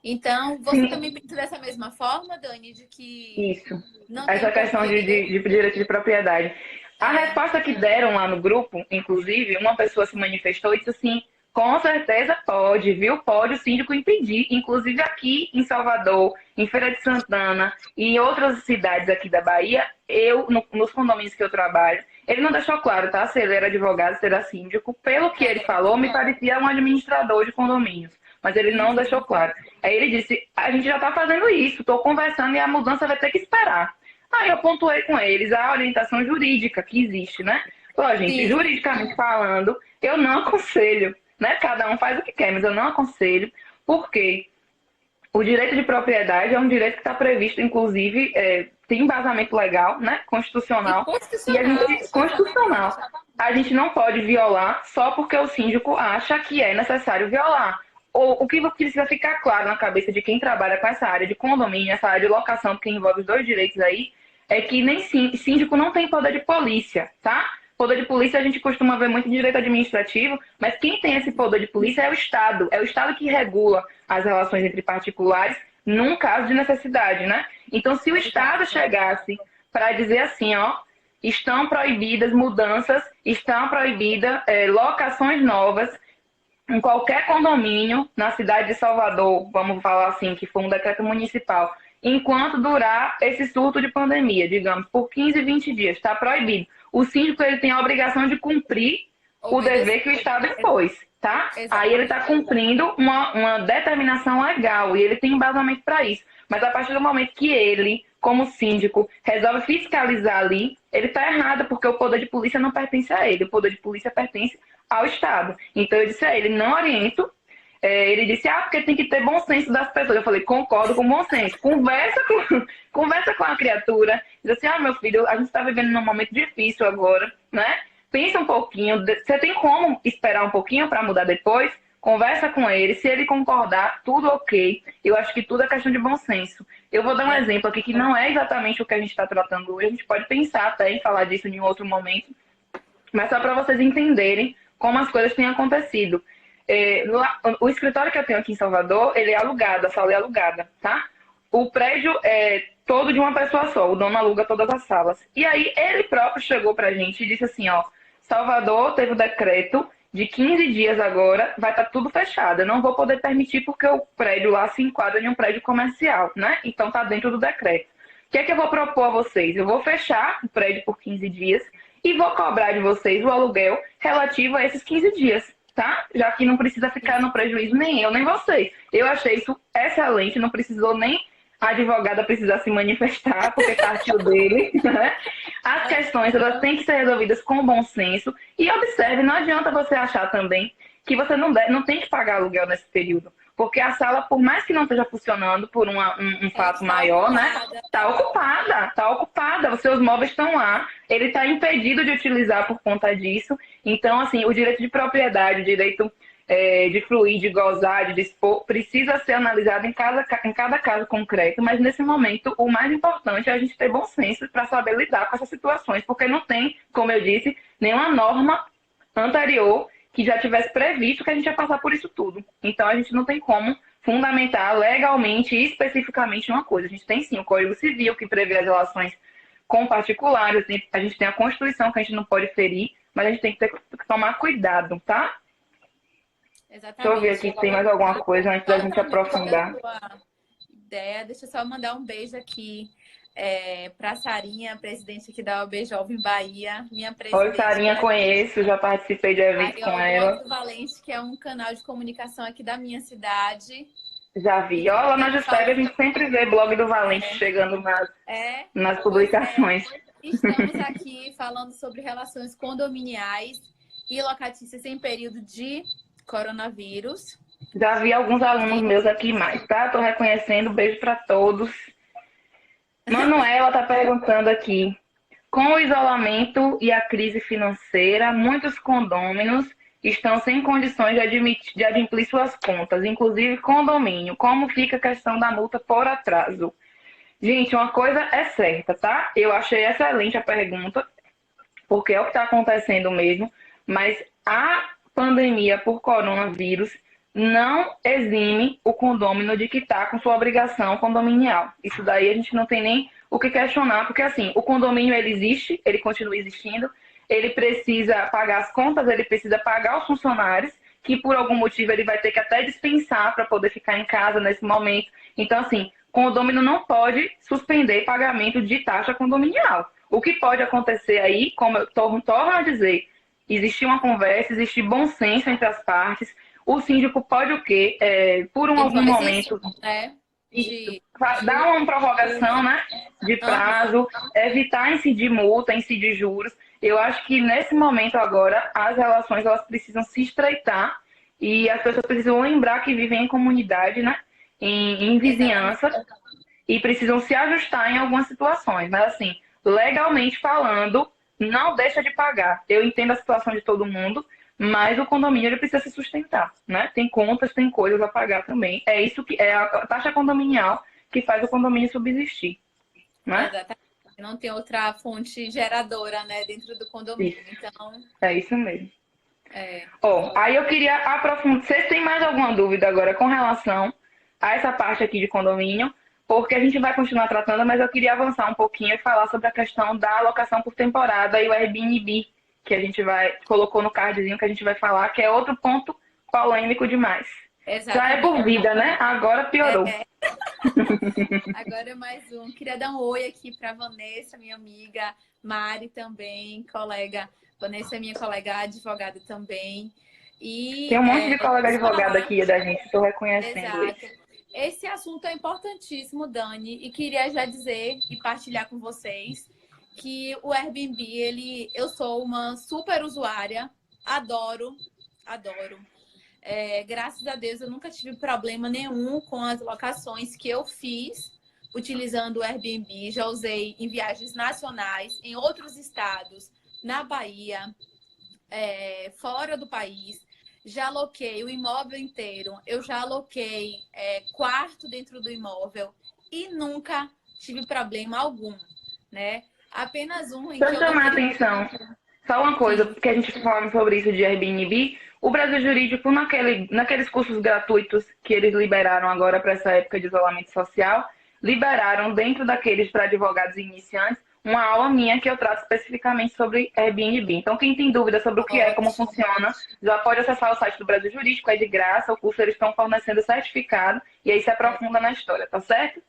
Então, você Sim, também pensa dessa mesma forma, Dani, de que isso. não tem Essa questão porquê. de direito de propriedade. A É, resposta que deram lá no grupo, inclusive, uma pessoa se manifestou e disse assim: com certeza pode, viu? Pode o síndico impedir. Inclusive aqui em Salvador, em Feira de Santana e em outras cidades aqui da Bahia, nos condomínios que eu trabalho, ele não deixou claro, tá? Se ele era advogado, se era síndico. Pelo que ele falou, me parecia um administrador de condomínios, mas ele não deixou claro. Aí ele disse: a gente já está fazendo isso, estou conversando e a mudança vai ter que esperar. Aí eu pontuei com eles a orientação jurídica que existe, né? Ó, gente, sim, juridicamente falando, eu não aconselho, né? Cada um faz o que quer, mas eu não aconselho, porque o direito de propriedade é um direito que está previsto, inclusive, tem embasamento legal, né? e Constitucional, e a constitucional, gente, constitucional. exatamente. A gente não pode violar só porque o síndico acha que é necessário violar. Ou, o que precisa ficar claro na cabeça de quem trabalha com essa área de condomínio, essa área de locação, porque envolve os dois direitos aí, é que nem síndico não tem poder de polícia, tá? Poder de polícia a gente costuma ver muito em direito administrativo, mas quem tem esse poder de polícia é o Estado. É o Estado que regula as relações entre particulares num caso de necessidade, né? Então, se o Estado Exato. chegasse para dizer assim, ó, estão proibidas mudanças, estão proibidas locações novas em qualquer condomínio na cidade de Salvador, vamos falar assim, que foi um decreto municipal, enquanto durar esse surto de pandemia, digamos, por 15, 20 dias, está proibido. O síndico ele tem a obrigação de cumprir o dever que o Obedecer. Estado impôs, tá? Aí ele está Exatamente. cumprindo uma determinação legal e ele tem embasamento para isso. Mas a partir do momento que ele, como síndico, resolve fiscalizar ali, ele está errado, porque o poder de polícia não pertence a ele, o poder de polícia pertence ao Estado. Então eu disse a ele, não oriento. Ele disse, porque tem que ter bom senso das pessoas. Eu falei, concordo com bom senso. Conversa com a criatura. Diz assim, meu filho, a gente está vivendo num momento difícil agora, né? Pensa um pouquinho. Você tem como esperar um pouquinho para mudar depois? Conversa com ele. Se ele concordar, tudo ok. Eu acho que tudo é questão de bom senso. Eu vou dar um É, exemplo aqui que não é exatamente o que a gente está tratando hoje. A gente pode pensar até em falar disso em outro momento. Mas só para vocês entenderem como as coisas têm acontecido. O escritório que eu tenho aqui em Salvador, ele é alugado, a sala é alugada, tá? O prédio é todo de uma pessoa só, o dono aluga todas as salas. E aí ele próprio chegou pra gente e disse assim, ó, Salvador teve o decreto de 15 dias agora, vai estar tudo fechado. Eu não vou poder permitir porque o prédio lá se enquadra em um prédio comercial, né? Então tá dentro do decreto. O que é que eu vou propor a vocês? Eu vou fechar o prédio por 15 dias e vou cobrar de vocês o aluguel relativo a esses 15 dias, tá? Já que não precisa ficar no prejuízo nem eu, nem vocês. Eu achei isso excelente, não precisou nem a advogada precisar se manifestar, porque partiu dele, né? As questões, elas têm que ser resolvidas com bom senso. E observe, não adianta você achar também que você não tem que pagar aluguel nesse período. Porque a sala, por mais que não esteja funcionando por um ela fato está maior, né? ocupada. Tá ocupada. Os seus móveis estão lá. Ele está impedido de utilizar por conta disso. Então, assim, o direito de propriedade, o direito de fluir, de gozar, de dispor, precisa ser analisado em cada caso concreto, mas nesse momento o mais importante é a gente ter bom senso para saber lidar com essas situações, porque não tem, como eu disse, nenhuma norma anterior que já tivesse previsto que a gente ia passar por isso tudo. Então a gente não tem como fundamentar legalmente e especificamente uma coisa. A gente tem sim o Código Civil que prevê as relações com particulares, a gente tem a Constituição que a gente não pode ferir, mas a gente tem que tomar cuidado, tá? Deixa eu ver Exatamente. aqui se tem mais alguma coisa antes da gente Totalmente da aprofundar. sua ideia. Deixa eu só mandar um beijo aqui para a Sarinha, presidente aqui da OAB Jovem Bahia, minha Oi, presidente. Sarinha, conheço, já participei de eventos Aí, com ó, Blog ela. do Valente, que é um canal de comunicação aqui da minha cidade. Já E vi. Ó, lá na também Justeg a gente sempre vê blog do Valente chegando nas pois é, publicações. estamos aqui falando sobre relações condominiais e locatícias em período de coronavírus. Já vi alguns alunos meus aqui mais, tá? Tô reconhecendo, beijo para todos. Manuela tá perguntando aqui. Com o isolamento e a crise financeira, muitos condôminos estão sem condições de adimplir suas contas, inclusive condomínio. Como fica a questão da multa por atraso? Gente, uma coisa é certa, tá? Eu achei excelente a pergunta, porque é o que está acontecendo mesmo, mas a pandemia por coronavírus não exime o condômino de quitar com sua obrigação condominial. Isso daí a gente não tem nem o que questionar, porque assim, o condomínio ele existe, ele continua existindo, ele precisa pagar as contas, ele precisa pagar os funcionários, que por algum motivo ele vai ter que até dispensar para poder ficar em casa nesse momento. Então, assim, condomínio não pode suspender pagamento de taxa condominial. O que pode acontecer aí, como eu torno a dizer, existir uma conversa, existir bom senso entre as partes. O síndico pode o quê? Por Ele algum faz isso, momento, né? De dar uma juros. prorrogação, né, de Aham, prazo, evitar incidir multa, incidir juros. Eu acho que nesse momento agora as relações elas precisam se estreitar e as pessoas precisam lembrar que vivem em comunidade, né, em exatamente. vizinhança e precisam se ajustar em algumas situações. Mas assim, legalmente falando, não deixa de pagar. Eu entendo a situação de todo mundo, mas o condomínio ele precisa se sustentar, né? Tem contas, tem coisas a pagar também. É isso que é a taxa condominial que faz o condomínio subsistir, né? Exatamente. Não tem outra fonte geradora, né, dentro do condomínio. Isso, Então, é isso mesmo. é, Ó, aí eu queria aprofundar. Vocês têm mais alguma dúvida agora com relação a essa parte aqui de condomínio? Porque a gente vai continuar tratando, mas eu queria avançar um pouquinho e falar sobre a questão da alocação por temporada e o Airbnb, que a gente colocou no cardzinho que a gente vai falar, que é outro ponto polêmico demais. Já é por exatamente. vida, né? Agora piorou. É, agora é mais um. Queria dar um oi aqui para Vanessa, minha amiga, Mari também, colega. Vanessa é minha colega advogada também. Tem E um monte de colega vamos advogado falar, aqui da gente, estou reconhecendo exato. eles. Esse assunto é importantíssimo, Dani, e queria já dizer e partilhar com vocês que o Airbnb, eu sou uma super usuária, adoro, adoro. Graças a Deus eu nunca tive problema nenhum com as locações que eu fiz utilizando o Airbnb. Já usei em viagens nacionais, em outros estados, na Bahia, fora do país. Já aloquei o imóvel inteiro, eu já aloquei quarto dentro do imóvel e nunca tive problema algum, né? Apenas um em que Deixa eu eu não chamar a tenho. atenção. Só uma coisa, Sim, porque a gente falando sobre isso de Airbnb, o Brasil Jurídico, naqueles cursos gratuitos que eles liberaram agora para essa época de isolamento social, liberaram dentro daqueles para advogados iniciantes uma aula minha que eu trato especificamente sobre Airbnb. Então, quem tem dúvida sobre o que é, como ótimo. funciona, já pode acessar o site do Brasil Jurídico, é de graça, o curso eles estão fornecendo certificado e aí se aprofunda na história, tá certo?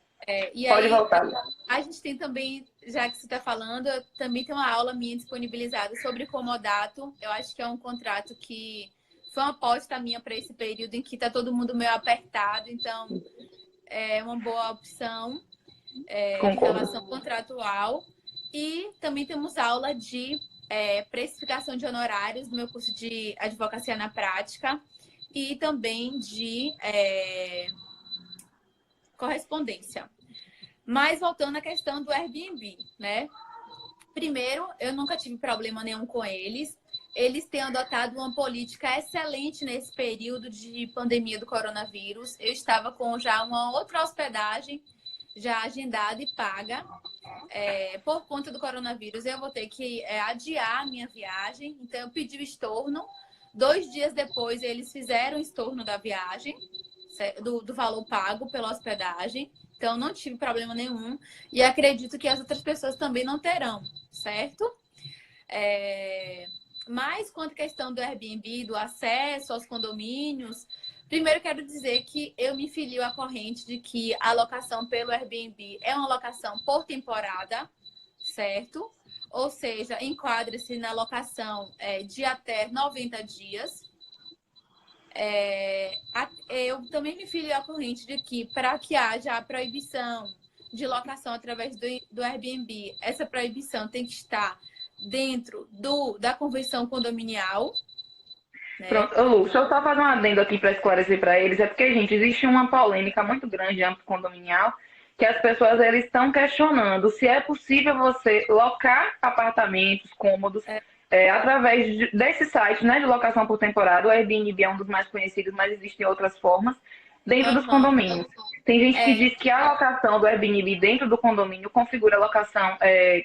E Pode aí, voltar. a gente tem também, já que você está falando, eu também tem uma aula minha disponibilizada sobre comodato. Eu acho que é um contrato que foi uma aposta minha para esse período em que está todo mundo meio apertado. Então, é uma boa opção de Concordo. relação contratual. E também temos aula de precificação de honorários no meu curso de advocacia na prática e também de correspondência. Mas voltando à questão do Airbnb, né? Primeiro, eu nunca tive problema nenhum com eles. Eles têm adotado uma política excelente nesse período de pandemia do coronavírus. Eu estava com já uma outra hospedagem já agendada e paga. Por conta do coronavírus, eu vou ter que adiar a minha viagem. Então, eu pedi o estorno. 2 dias depois, eles fizeram o estorno da viagem, do valor pago pela hospedagem. Então, não tive problema nenhum. E acredito que as outras pessoas também não terão, certo? Mas quanto à questão do Airbnb, do acesso aos condomínios, primeiro quero dizer que eu me filio à corrente de que a locação pelo Airbnb é uma locação por temporada, certo? Ou seja, enquadra-se na locação de até 90 dias. Eu também me filio à corrente de que, para que haja a proibição de locação através do Airbnb, essa proibição tem que estar dentro da convenção condominial, né? Pronto, ô, Lu, deixa eu só fazer um adendo aqui para esclarecer para eles. É porque, gente, existe uma polêmica muito grande em âmbito condominial que as pessoas eles estão questionando se é possível você locar apartamentos cômodos através desse site, né, de locação por temporada. O Airbnb é um dos mais conhecidos, mas existem outras formas. dentro dos Aham. condomínios. Tem gente que É, diz que a locação do Airbnb dentro do condomínio configura a locação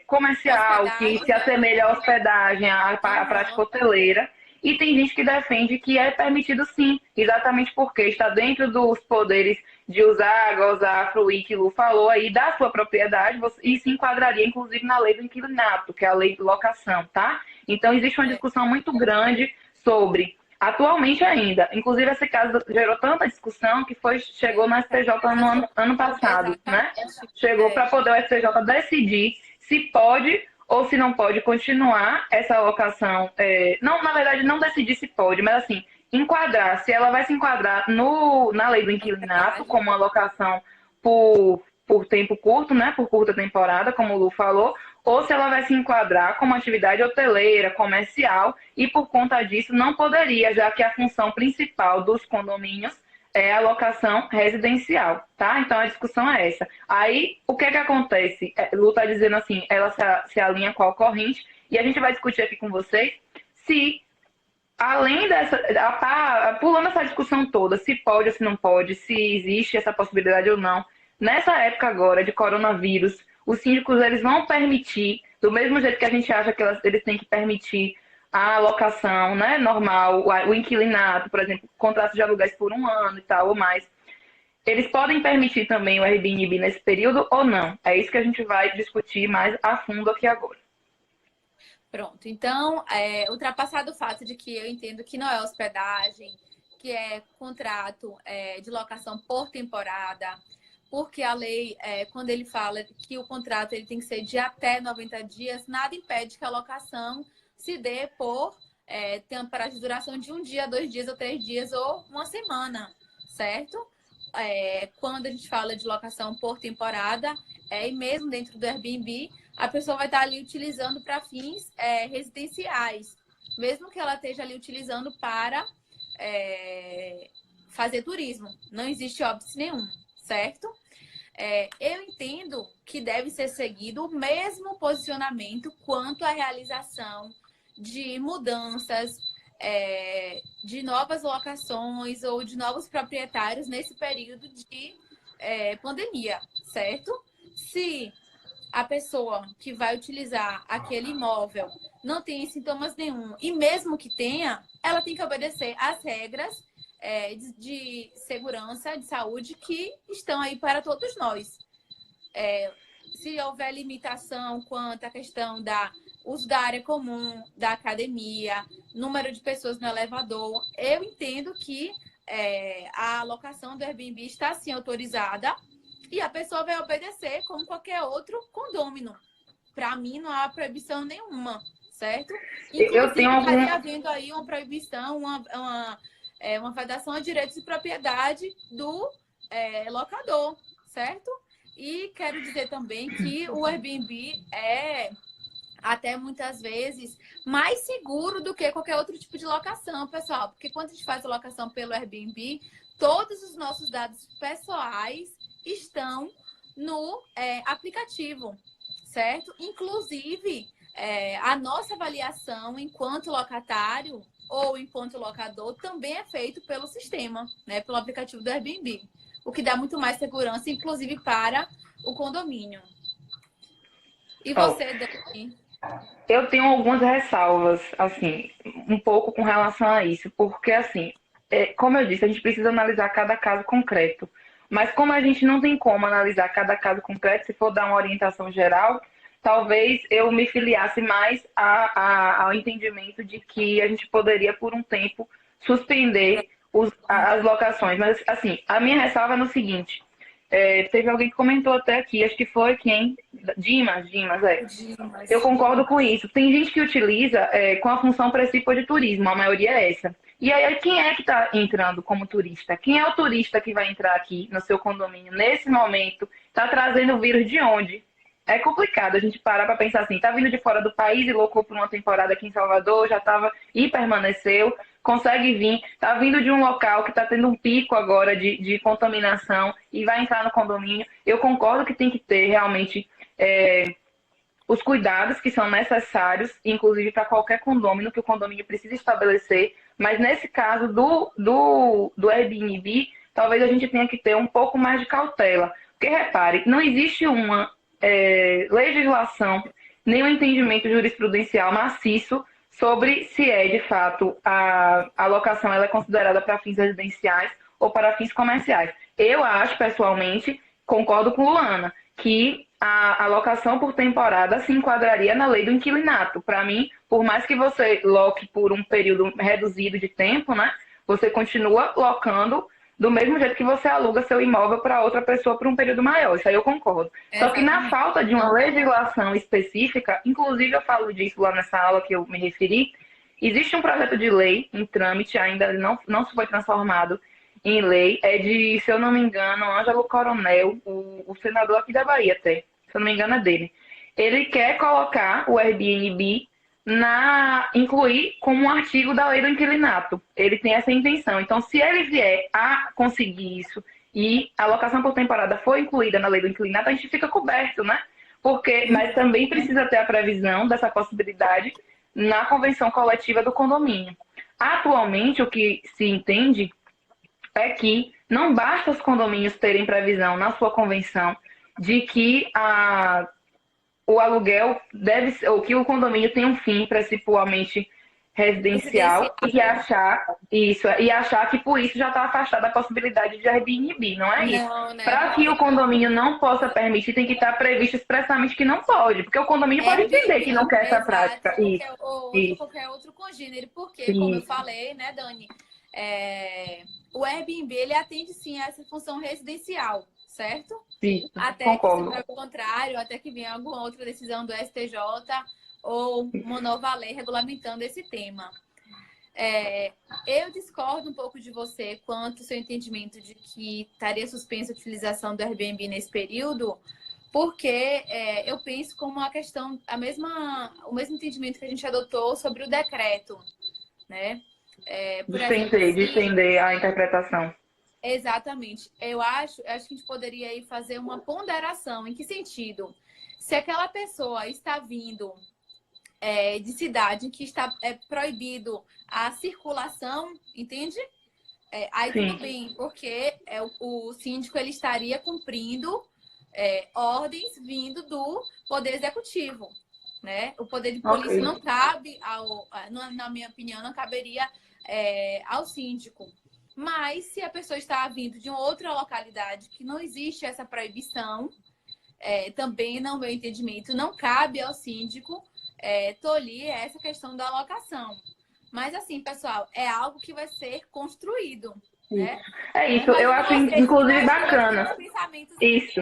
comercial, que hospedagem, se né? assemelha à hospedagem, à prática Aham. hoteleira. E tem gente que defende que é permitido sim, exatamente porque está dentro dos poderes de usar, gozar, fruir, que Lu falou aí, da sua propriedade, e se enquadraria, inclusive, na lei do inquilinato, que é a lei de locação, tá? Então, existe uma É, discussão muito grande sobre, atualmente ainda, inclusive esse caso gerou tanta discussão que chegou no STJ no caso, ano passado, né? exatamente. Chegou para É, poder o STJ decidir se pode ou se não pode continuar essa alocação. Não, na verdade, não decidir se pode, mas assim, enquadrar, se ela vai se enquadrar na lei do inquilinato hospedagem. como uma locação por tempo curto, né, por curta temporada, como o Lu falou, ou se ela vai se enquadrar como atividade hoteleira, comercial, e por conta disso não poderia, já que a função principal dos condomínios é a locação residencial, tá? Então a discussão é essa. Aí, o que acontece? Lu está dizendo assim, ela se alinha com a corrente, e a gente vai discutir aqui com vocês se, além dessa, pulando essa discussão toda, se pode ou se não pode, se existe essa possibilidade ou não, nessa época agora de coronavírus, os síndicos eles vão permitir, do mesmo jeito que a gente acha que eles têm que permitir a alocação, né, normal, o inquilinato, por exemplo, contratos de aluguéis por um ano e tal, ou mais. Eles podem permitir também o Airbnb nesse período ou não? É isso que a gente vai discutir mais a fundo aqui agora. Pronto. Então, ultrapassado o fato de que eu entendo que não é hospedagem, que é contrato de locação por temporada, porque a lei, quando ele fala que o contrato ele tem que ser de até 90 dias, nada impede que a locação se dê por temporada de duração de um dia, 2 dias ou 3 dias ou uma semana, certo? Quando a gente fala de locação por temporada, e mesmo dentro do Airbnb, a pessoa vai estar ali utilizando para fins residenciais, mesmo que ela esteja ali utilizando para fazer turismo. Não existe óbice nenhum, certo? Eu entendo que deve ser seguido o mesmo posicionamento quanto à realização de mudanças, de novas locações ou de novos proprietários nesse período de pandemia, certo? Se a pessoa que vai utilizar aquele imóvel não tem sintomas nenhum, e mesmo que tenha, ela tem que obedecer às regras de segurança, de saúde que estão aí para todos nós. Se houver limitação quanto à questão da uso da área comum, da academia, número de pessoas no elevador, eu entendo que a alocação do Airbnb está sim autorizada e a pessoa vai obedecer como qualquer outro condômino. Para mim, não há proibição nenhuma, certo? Eu tenho Inclusive, algum. estaria havendo aí uma proibição, uma vedação a direitos de propriedade do locador, certo? E quero dizer também que o Airbnb é até muitas vezes mais seguro do que qualquer outro tipo de locação, pessoal. Porque quando a gente faz a locação pelo Airbnb, todos os nossos dados pessoais estão no aplicativo, certo? Inclusive, a nossa avaliação enquanto locatário ou enquanto locador também é feito pelo sistema, né? Pelo aplicativo do Airbnb. O que dá muito mais segurança, inclusive para o condomínio. E Ó, você, Dani? eu tenho algumas ressalvas, assim, um pouco com relação a isso, porque, assim, como eu disse, a gente precisa analisar cada caso concreto. Mas como a gente não tem como analisar cada caso concreto, se for dar uma orientação geral, talvez eu me filiasse mais ao entendimento de que a gente poderia, por um tempo, suspender as locações. Mas, assim, a minha ressalva é no seguinte: teve alguém que comentou até aqui, acho que foi quem? Dimas, é. Eu Dimas. concordo com isso. Tem gente que utiliza com a função principal de turismo, a maioria é essa. E aí, quem é que está entrando como turista? Quem é o turista que vai entrar aqui no seu condomínio nesse momento? Está trazendo o vírus de onde? É complicado a gente parar para pensar assim, tá vindo de fora do país e locou por uma temporada aqui em Salvador, já estava e permaneceu, consegue vir, tá vindo de um local que está tendo um pico agora de contaminação e vai entrar no condomínio. Eu concordo que tem que ter realmente os cuidados que são necessários, inclusive para qualquer condomínio, que o condomínio precisa estabelecer, mas nesse caso do Airbnb, talvez a gente tenha que ter um pouco mais de cautela. Porque, repare, não existe uma legislação, nem um entendimento jurisprudencial maciço sobre se é, de fato, a locação ela é considerada para fins residenciais ou para fins comerciais. Eu acho, pessoalmente, concordo com Luana, que a alocação por temporada se enquadraria na lei do inquilinato. Para mim, por mais que você loque por um período reduzido de tempo, né, você continua locando do mesmo jeito que você aluga seu imóvel para outra pessoa por um período maior. Isso aí eu concordo. Só que na falta de uma legislação específica, inclusive eu falo disso lá nessa aula que eu me referi, existe um projeto de lei em trâmite, ainda não foi transformado em lei, é de, se eu não me engano, Ângelo Coronel, o senador aqui da Bahia até, se eu não me engano é dele. Ele quer colocar o Airbnb incluir como um artigo da lei do inquilinato. Ele tem essa intenção. Então, se ele vier a conseguir isso e a locação por temporada for incluída na lei do inquilinato, a gente fica coberto, né? Mas também precisa ter a previsão dessa possibilidade na convenção coletiva do condomínio. Atualmente, o que se entende é que não basta os condomínios terem previsão na sua convenção de que o aluguel deve ser, ou que o condomínio tem um fim principalmente residencial e achar que por isso já está afastada a possibilidade de Airbnb, não é isso? Para que o condomínio não possa permitir, tem que estar previsto expressamente que não pode, porque o condomínio pode entender que não quer essa prática. Ou qualquer outro congênero, porque, como eu falei, né, Dani, o Airbnb ele atende sim a essa função residencial, certo? Sim, até concordo. Que, ao contrário, até que venha alguma outra decisão do STJ ou uma nova lei regulamentando esse tema. Eu discordo um pouco de você quanto ao seu entendimento de que estaria suspensa a utilização do Airbnb nesse período, porque eu penso como a questão, o mesmo entendimento que a gente adotou sobre o decreto, né? De entender a interpretação. Exatamente. Eu acho que a gente poderia aí fazer uma ponderação. Em que sentido? Se aquela pessoa está vindo de cidade que está proibido a circulação, entende? Aí Sim. Tudo bem, porque o síndico ele estaria cumprindo ordens vindo do Poder Executivo, né? O poder de polícia não cabe na minha opinião, não caberia ao síndico. Mas se a pessoa está vindo de uma outra localidade que não existe essa proibição, também, no meu entendimento, não cabe ao síndico tolir essa questão da locação. Mas assim, pessoal, é algo que vai ser construído. Né? Isso, eu acho inclusive bacana. Isso,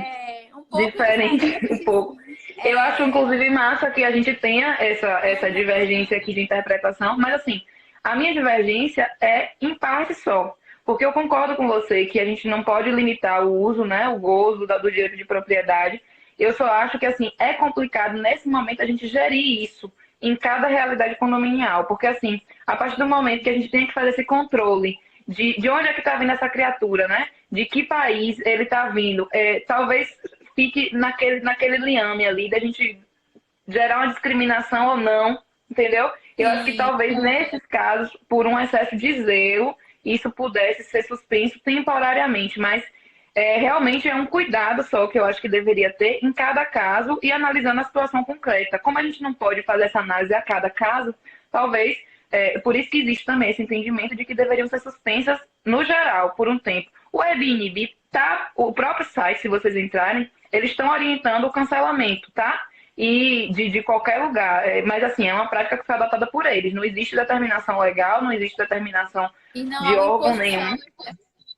um pouco diferente um pouco. Eu acho inclusive massa que a gente tenha essa divergência aqui de interpretação, mas assim, a minha divergência é em parte só. Porque eu concordo com você que a gente não pode limitar o uso, né, o gozo do direito de propriedade. Eu só acho que assim, é complicado nesse momento a gente gerir isso em cada realidade condominial. Porque assim, a partir do momento que a gente tem que fazer esse controle de onde é que está vindo essa criatura, né? De que país ele está vindo. Talvez fique naquele liame ali da gente gerar uma discriminação ou não, entendeu? Eu acho que talvez nesses casos, por um excesso de zelo, isso pudesse ser suspenso temporariamente, mas realmente é um cuidado só que eu acho que deveria ter em cada caso e analisando a situação concreta. Como a gente não pode fazer essa análise a cada caso, talvez, por isso que existe também esse entendimento de que deveriam ser suspensas no geral, por um tempo. O Airbnb, o próprio site, se vocês entrarem, eles estão orientando o cancelamento, tá? E de qualquer lugar. Mas assim, é uma prática que foi adotada por eles. Não existe determinação legal, não existe determinação de órgão nenhum.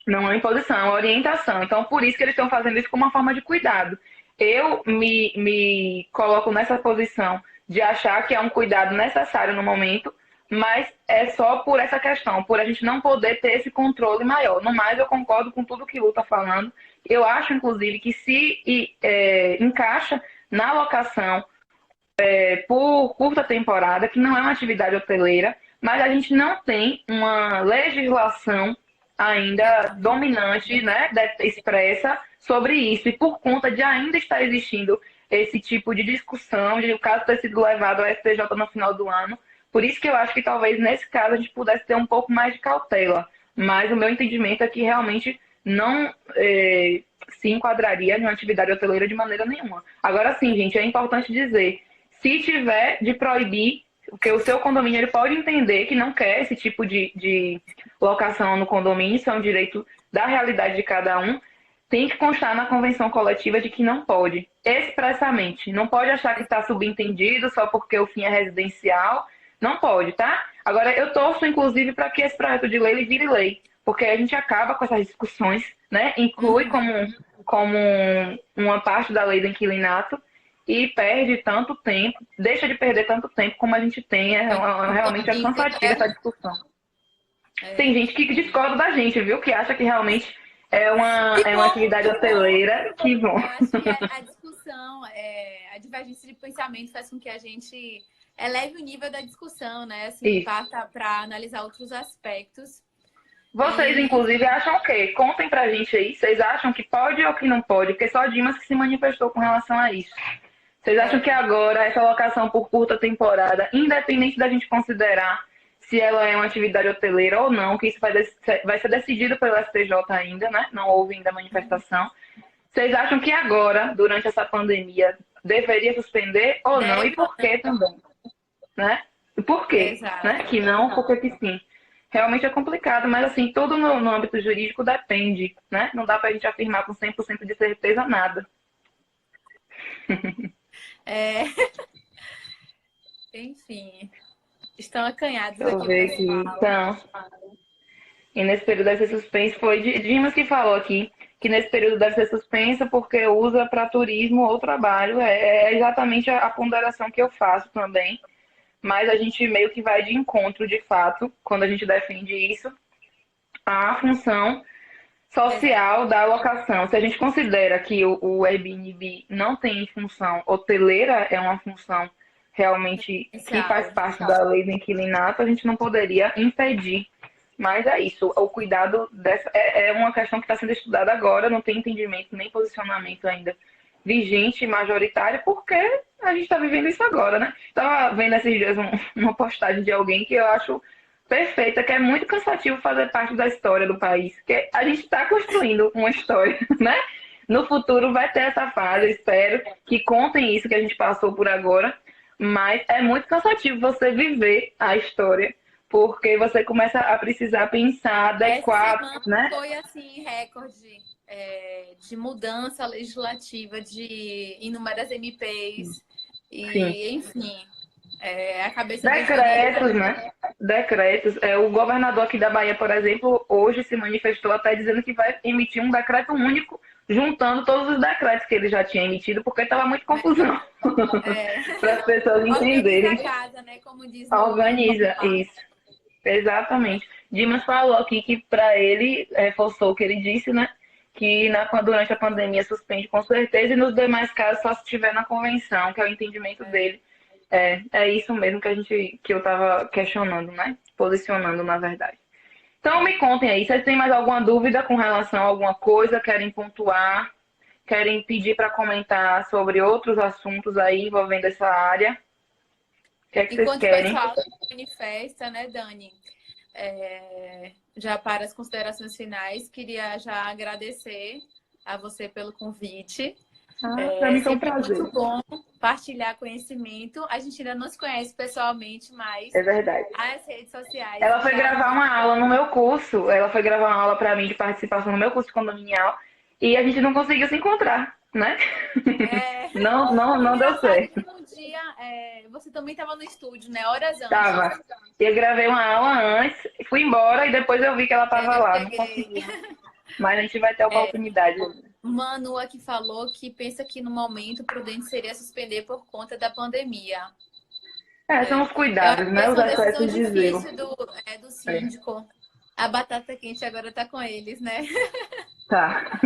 Não é imposição, é uma orientação. Então, por isso que eles estão fazendo isso como uma forma de cuidado. Eu me coloco nessa posição de achar que é um cuidado necessário no momento, mas é só por essa questão, por a gente não poder ter esse controle maior. No mais, eu concordo com tudo que o Lu está falando. Eu acho, inclusive, que se encaixa na locação por curta temporada, que não é uma atividade hoteleira, mas a gente não tem uma legislação ainda dominante, né, expressa sobre isso. E por conta de ainda estar existindo esse tipo de discussão, de o caso ter sido levado ao STJ no final do ano, por isso que eu acho que talvez nesse caso a gente pudesse ter um pouco mais de cautela. Mas o meu entendimento é que realmente não se enquadraria em uma atividade hoteleira de maneira nenhuma. Agora sim, gente, é importante dizer, se tiver de proibir, porque o seu condomínio ele pode entender que não quer esse tipo de locação no condomínio, isso é um direito da realidade de cada um, tem que constar na convenção coletiva de que não pode, expressamente. Não pode achar que está subentendido só porque o fim é residencial. Não pode, tá? Agora, eu torço, inclusive, para que esse projeto de lei ele vire lei, porque a gente acaba com essas discussões, né? Inclui como uma parte da lei do inquilinato e perde tanto tempo, deixa de perder tanto tempo como a gente tem. Realmente é cansativa essa discussão. Tem gente que discorda da gente, viu? Que acha que realmente é uma atividade hoteleira. Que bom. Eu acho que a discussão, a divergência de pensamento faz com que a gente eleve o nível da discussão, né? Assim, parta para analisar outros aspectos. Vocês, inclusive, acham o quê? Contem pra gente aí. Vocês acham que pode ou que não pode? Porque só a Dimas que se manifestou com relação a isso. Vocês acham que agora, essa locação por curta temporada, independente da gente considerar se ela é uma atividade hoteleira ou não, que isso vai ser decidido pelo STJ ainda, né? Não houve ainda manifestação. Vocês acham que agora, durante essa pandemia, deveria suspender ou não? E por que também? Né? E por quê? Né? Que não, porque que sim. Realmente é complicado, mas assim, tudo no âmbito jurídico depende, né? Não dá pra gente afirmar com 100% de certeza nada. Enfim, estão acanhados Deixa eu aqui. ver aqui. Então, e nesse período deve ser suspenso, foi Dimas que falou aqui, que nesse período deve ser suspensa porque usa para turismo ou trabalho. É exatamente a ponderação que eu faço também. Mas a gente meio que vai de encontro, de fato, quando a gente defende isso, à função social da locação. Se a gente considera que o Airbnb não tem função hoteleira, é uma função realmente que faz parte da lei do inquilinato, a gente não poderia impedir. Mas é isso, o cuidado dessa é uma questão que está sendo estudada agora, não tem entendimento nem posicionamento ainda vigente e majoritário, porque a gente está vivendo isso agora, né? Estava vendo esses dias uma postagem de alguém que eu acho perfeita, que é muito cansativo fazer parte da história do país, porque a gente está construindo uma história, né? No futuro vai ter essa fase, eu espero que contem isso que a gente passou por agora, mas é muito cansativo você viver a história, porque você começa a precisar pensar, adequar, né? Foi assim, recorde de mudança legislativa de inúmeras MPs e, enfim, a cabeça decretos, né? Decretos. O governador aqui da Bahia, por exemplo, hoje se manifestou até dizendo que vai emitir um decreto único, juntando todos os decretos que ele já tinha emitido, porque estava muito confusão. Para as pessoas entenderem. Organiza a casa, né? Como diz Organiza, isso. Exatamente. Dimas falou aqui que para ele, reforçou o que ele disse, né? Que durante a pandemia suspende com certeza, e nos demais casos só se estiver na convenção, que é o entendimento dele. É isso mesmo que eu estava questionando, né? Posicionando, na verdade. Então, me contem aí, vocês têm mais alguma dúvida com relação a alguma coisa? Querem pontuar? Querem pedir para comentar sobre outros assuntos aí envolvendo essa área? O que é que vocês querem? Enquanto o pessoal se manifesta, né, Dani? Já para as considerações finais, queria já agradecer a você pelo convite. Para mim foi um prazer. Muito bom partilhar conhecimento. A gente ainda não se conhece pessoalmente, mas é verdade. As redes sociais. Ela foi gravar uma aula no meu curso. Ela foi gravar uma aula para mim de participação no meu curso condominial e a gente não conseguiu se encontrar, né? Não deu certo. Um dia você também estava no estúdio, né? Horas antes. Tava. Eu gravei uma aula antes, fui embora e depois eu vi que ela estava lá. Não consegui. Mas a gente vai ter a oportunidade. Manu aqui falou que pensa que no momento o prudente seria suspender por conta da pandemia. São os cuidados, né? Os acessos de zelo. Do síndico. A batata quente agora tá com eles, né? Tá.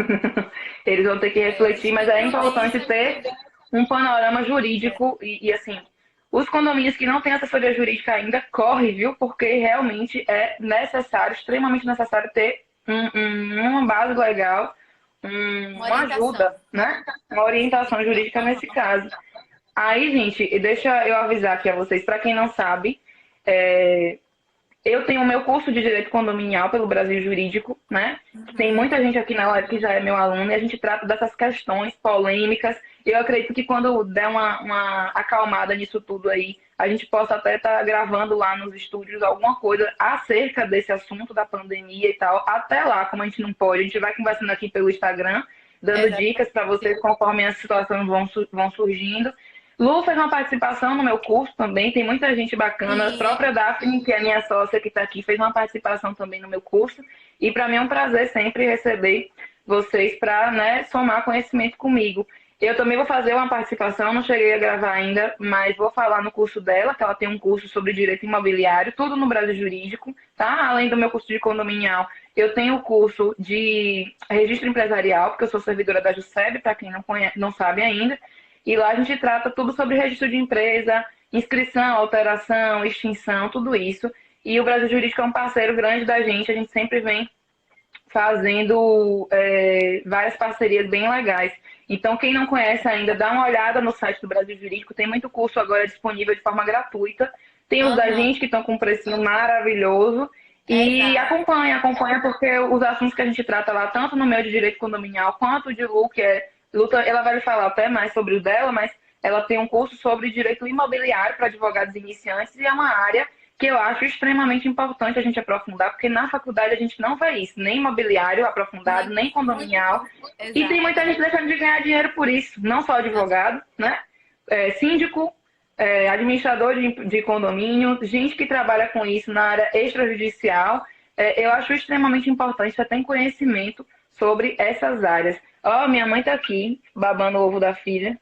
Eles vão ter que refletir, mas é importante ter um panorama jurídico e assim, os condomínios que não têm assessoria jurídica ainda, corre, viu? Porque realmente é necessário, extremamente necessário ter uma base legal, uma ajuda, né? Uma orientação jurídica nesse caso. Aí, gente, deixa eu avisar aqui a vocês, para quem não sabe, Eu tenho o meu curso de Direito Condominial pelo Brasil Jurídico, né? Tem muita gente aqui na live que já é meu aluno e a gente trata dessas questões polêmicas. Eu acredito que quando der uma acalmada nisso tudo aí, a gente possa até estar gravando lá nos estúdios alguma coisa acerca desse assunto da pandemia e tal. Até lá, como a gente não pode, a gente vai conversando aqui pelo Instagram, dando dicas para vocês conforme as situações vão surgindo. Lu fez uma participação no meu curso também, tem muita gente bacana. A própria Daphne, que é a minha sócia que está aqui, fez uma participação também no meu curso. E para mim é um prazer sempre receber vocês para, né, somar conhecimento comigo. Eu também vou fazer uma participação, não cheguei a gravar ainda, mas vou falar no curso dela, que ela tem um curso sobre direito imobiliário, tudo no Brasil Jurídico, tá? Além do meu curso de condominial, eu tenho o curso de registro empresarial, porque eu sou servidora da JUSEB, para quem não sabe ainda. E lá a gente trata tudo sobre registro de empresa, inscrição, alteração, extinção, tudo isso. E o Brasil Jurídico é um parceiro grande da gente sempre vem fazendo várias parcerias bem legais. Então, quem não conhece ainda, dá uma olhada no site do Brasil Jurídico, tem muito curso agora disponível de forma gratuita. Tem os da gente que estão com um precinho maravilhoso. E acompanha, porque os assuntos que a gente trata lá, tanto no meu de direito condominial, quanto de Lu, que é Luta, ela vai falar até mais sobre o dela, mas ela tem um curso sobre direito imobiliário para advogados iniciantes e é uma área que eu acho extremamente importante a gente aprofundar, porque na faculdade a gente não vê isso, nem imobiliário aprofundado, nem condominial. E tem muita gente deixando de ganhar dinheiro por isso, não só advogado, né? Síndico, administrador de condomínio, gente que trabalha com isso na área extrajudicial. Eu acho extremamente importante você ter conhecimento sobre essas áreas. Minha mãe tá aqui, babando o ovo da filha.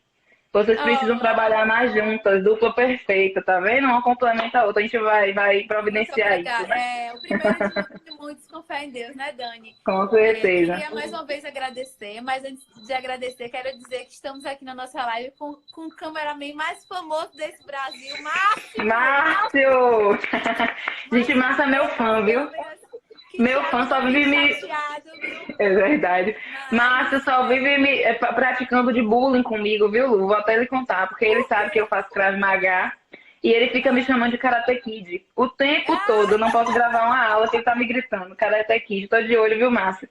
Vocês precisam trabalhar mais juntas, dupla perfeita, tá vendo? Uma complementa a outra. A gente vai providenciar isso, né? O primeiro de muitos com fé em Deus, né, Dani? Com certeza. Queria mais uma vez agradecer, mas antes de agradecer, quero dizer que estamos aqui na nossa live com o cameraman mais famoso desse Brasil, Márcio! Márcio! Gente, Márcio é meu fã, viu? Meu fã só vive me... É verdade. Márcio só vive praticando de bullying comigo, viu, Lu? Vou até lhe contar, porque ele sabe que eu faço Krav Maga e ele fica me chamando de Karate Kid o tempo todo. Eu não posso gravar uma aula que ele tá me gritando. Karate Kid, tô de olho, viu, Márcio?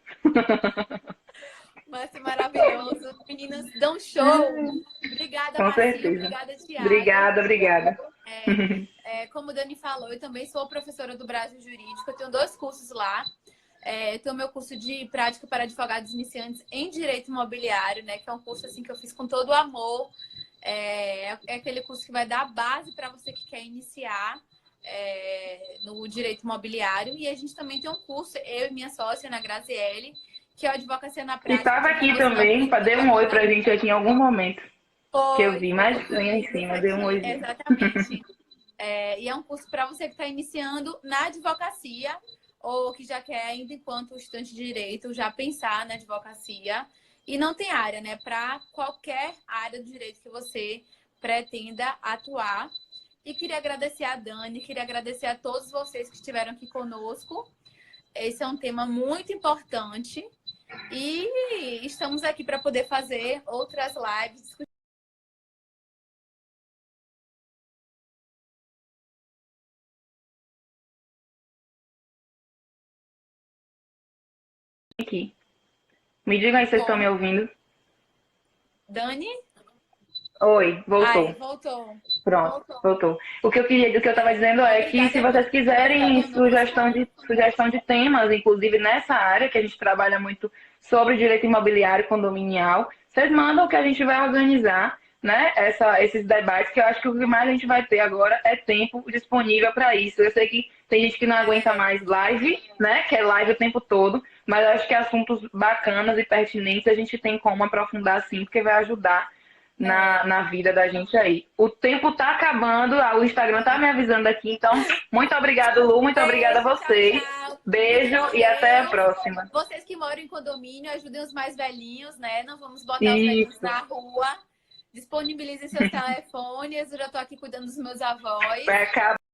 Márcio maravilhoso. Meninas, dão show. Obrigada, Márcio. Obrigada, Tiago. Obrigada. Como o Dani falou, eu também sou professora do Brasil Jurídico. Eu tenho 2 cursos lá. Tenho meu curso de prática para advogados iniciantes em direito imobiliário, né? Que é um curso assim que eu fiz com todo o amor. É aquele curso que vai dar a base para você que quer iniciar no direito imobiliário. E a gente também tem um curso, eu e minha sócia, Ana Graziele, que é a Advocacia na Prática. E estava aqui também, para dar um oi para a gente aqui em algum momento. Que eu vi mais em cima, deu um oi. Exatamente. E é um curso para você que está iniciando na advocacia ou que já quer, ainda enquanto estudante de direito, já pensar na advocacia. E não tem área, né? Para qualquer área do direito que você pretenda atuar. E queria agradecer a Dani, queria agradecer a todos vocês que estiveram aqui conosco. Esse é um tema muito importante. E estamos aqui para poder fazer outras lives. Aqui. Me digam aí se vocês estão me ouvindo. Dani? Oi, voltou. Voltou. Pronto, voltou. O que eu estava dizendo é que se vocês quiserem sugestão de temas, inclusive nessa área que a gente trabalha muito sobre direito imobiliário condominial, vocês mandam que a gente vai organizar, né, esses debates, que eu acho que o que mais a gente vai ter agora é tempo disponível para isso. Eu sei que tem gente que não aguenta mais live, né, que é live o tempo todo, mas eu acho que assuntos bacanas e pertinentes a gente tem como aprofundar sim, porque vai ajudar na vida da gente aí. O tempo tá acabando, o Instagram tá me avisando aqui, então muito obrigada, Lu, muito obrigada a vocês. Tchau. Beijo e até a próxima. Vocês que moram em condomínio, ajudem os mais velhinhos, né? Não vamos botar os velhinhos na rua. Disponibilizem seus telefones, eu já tô aqui cuidando dos meus avós. Vai acabar.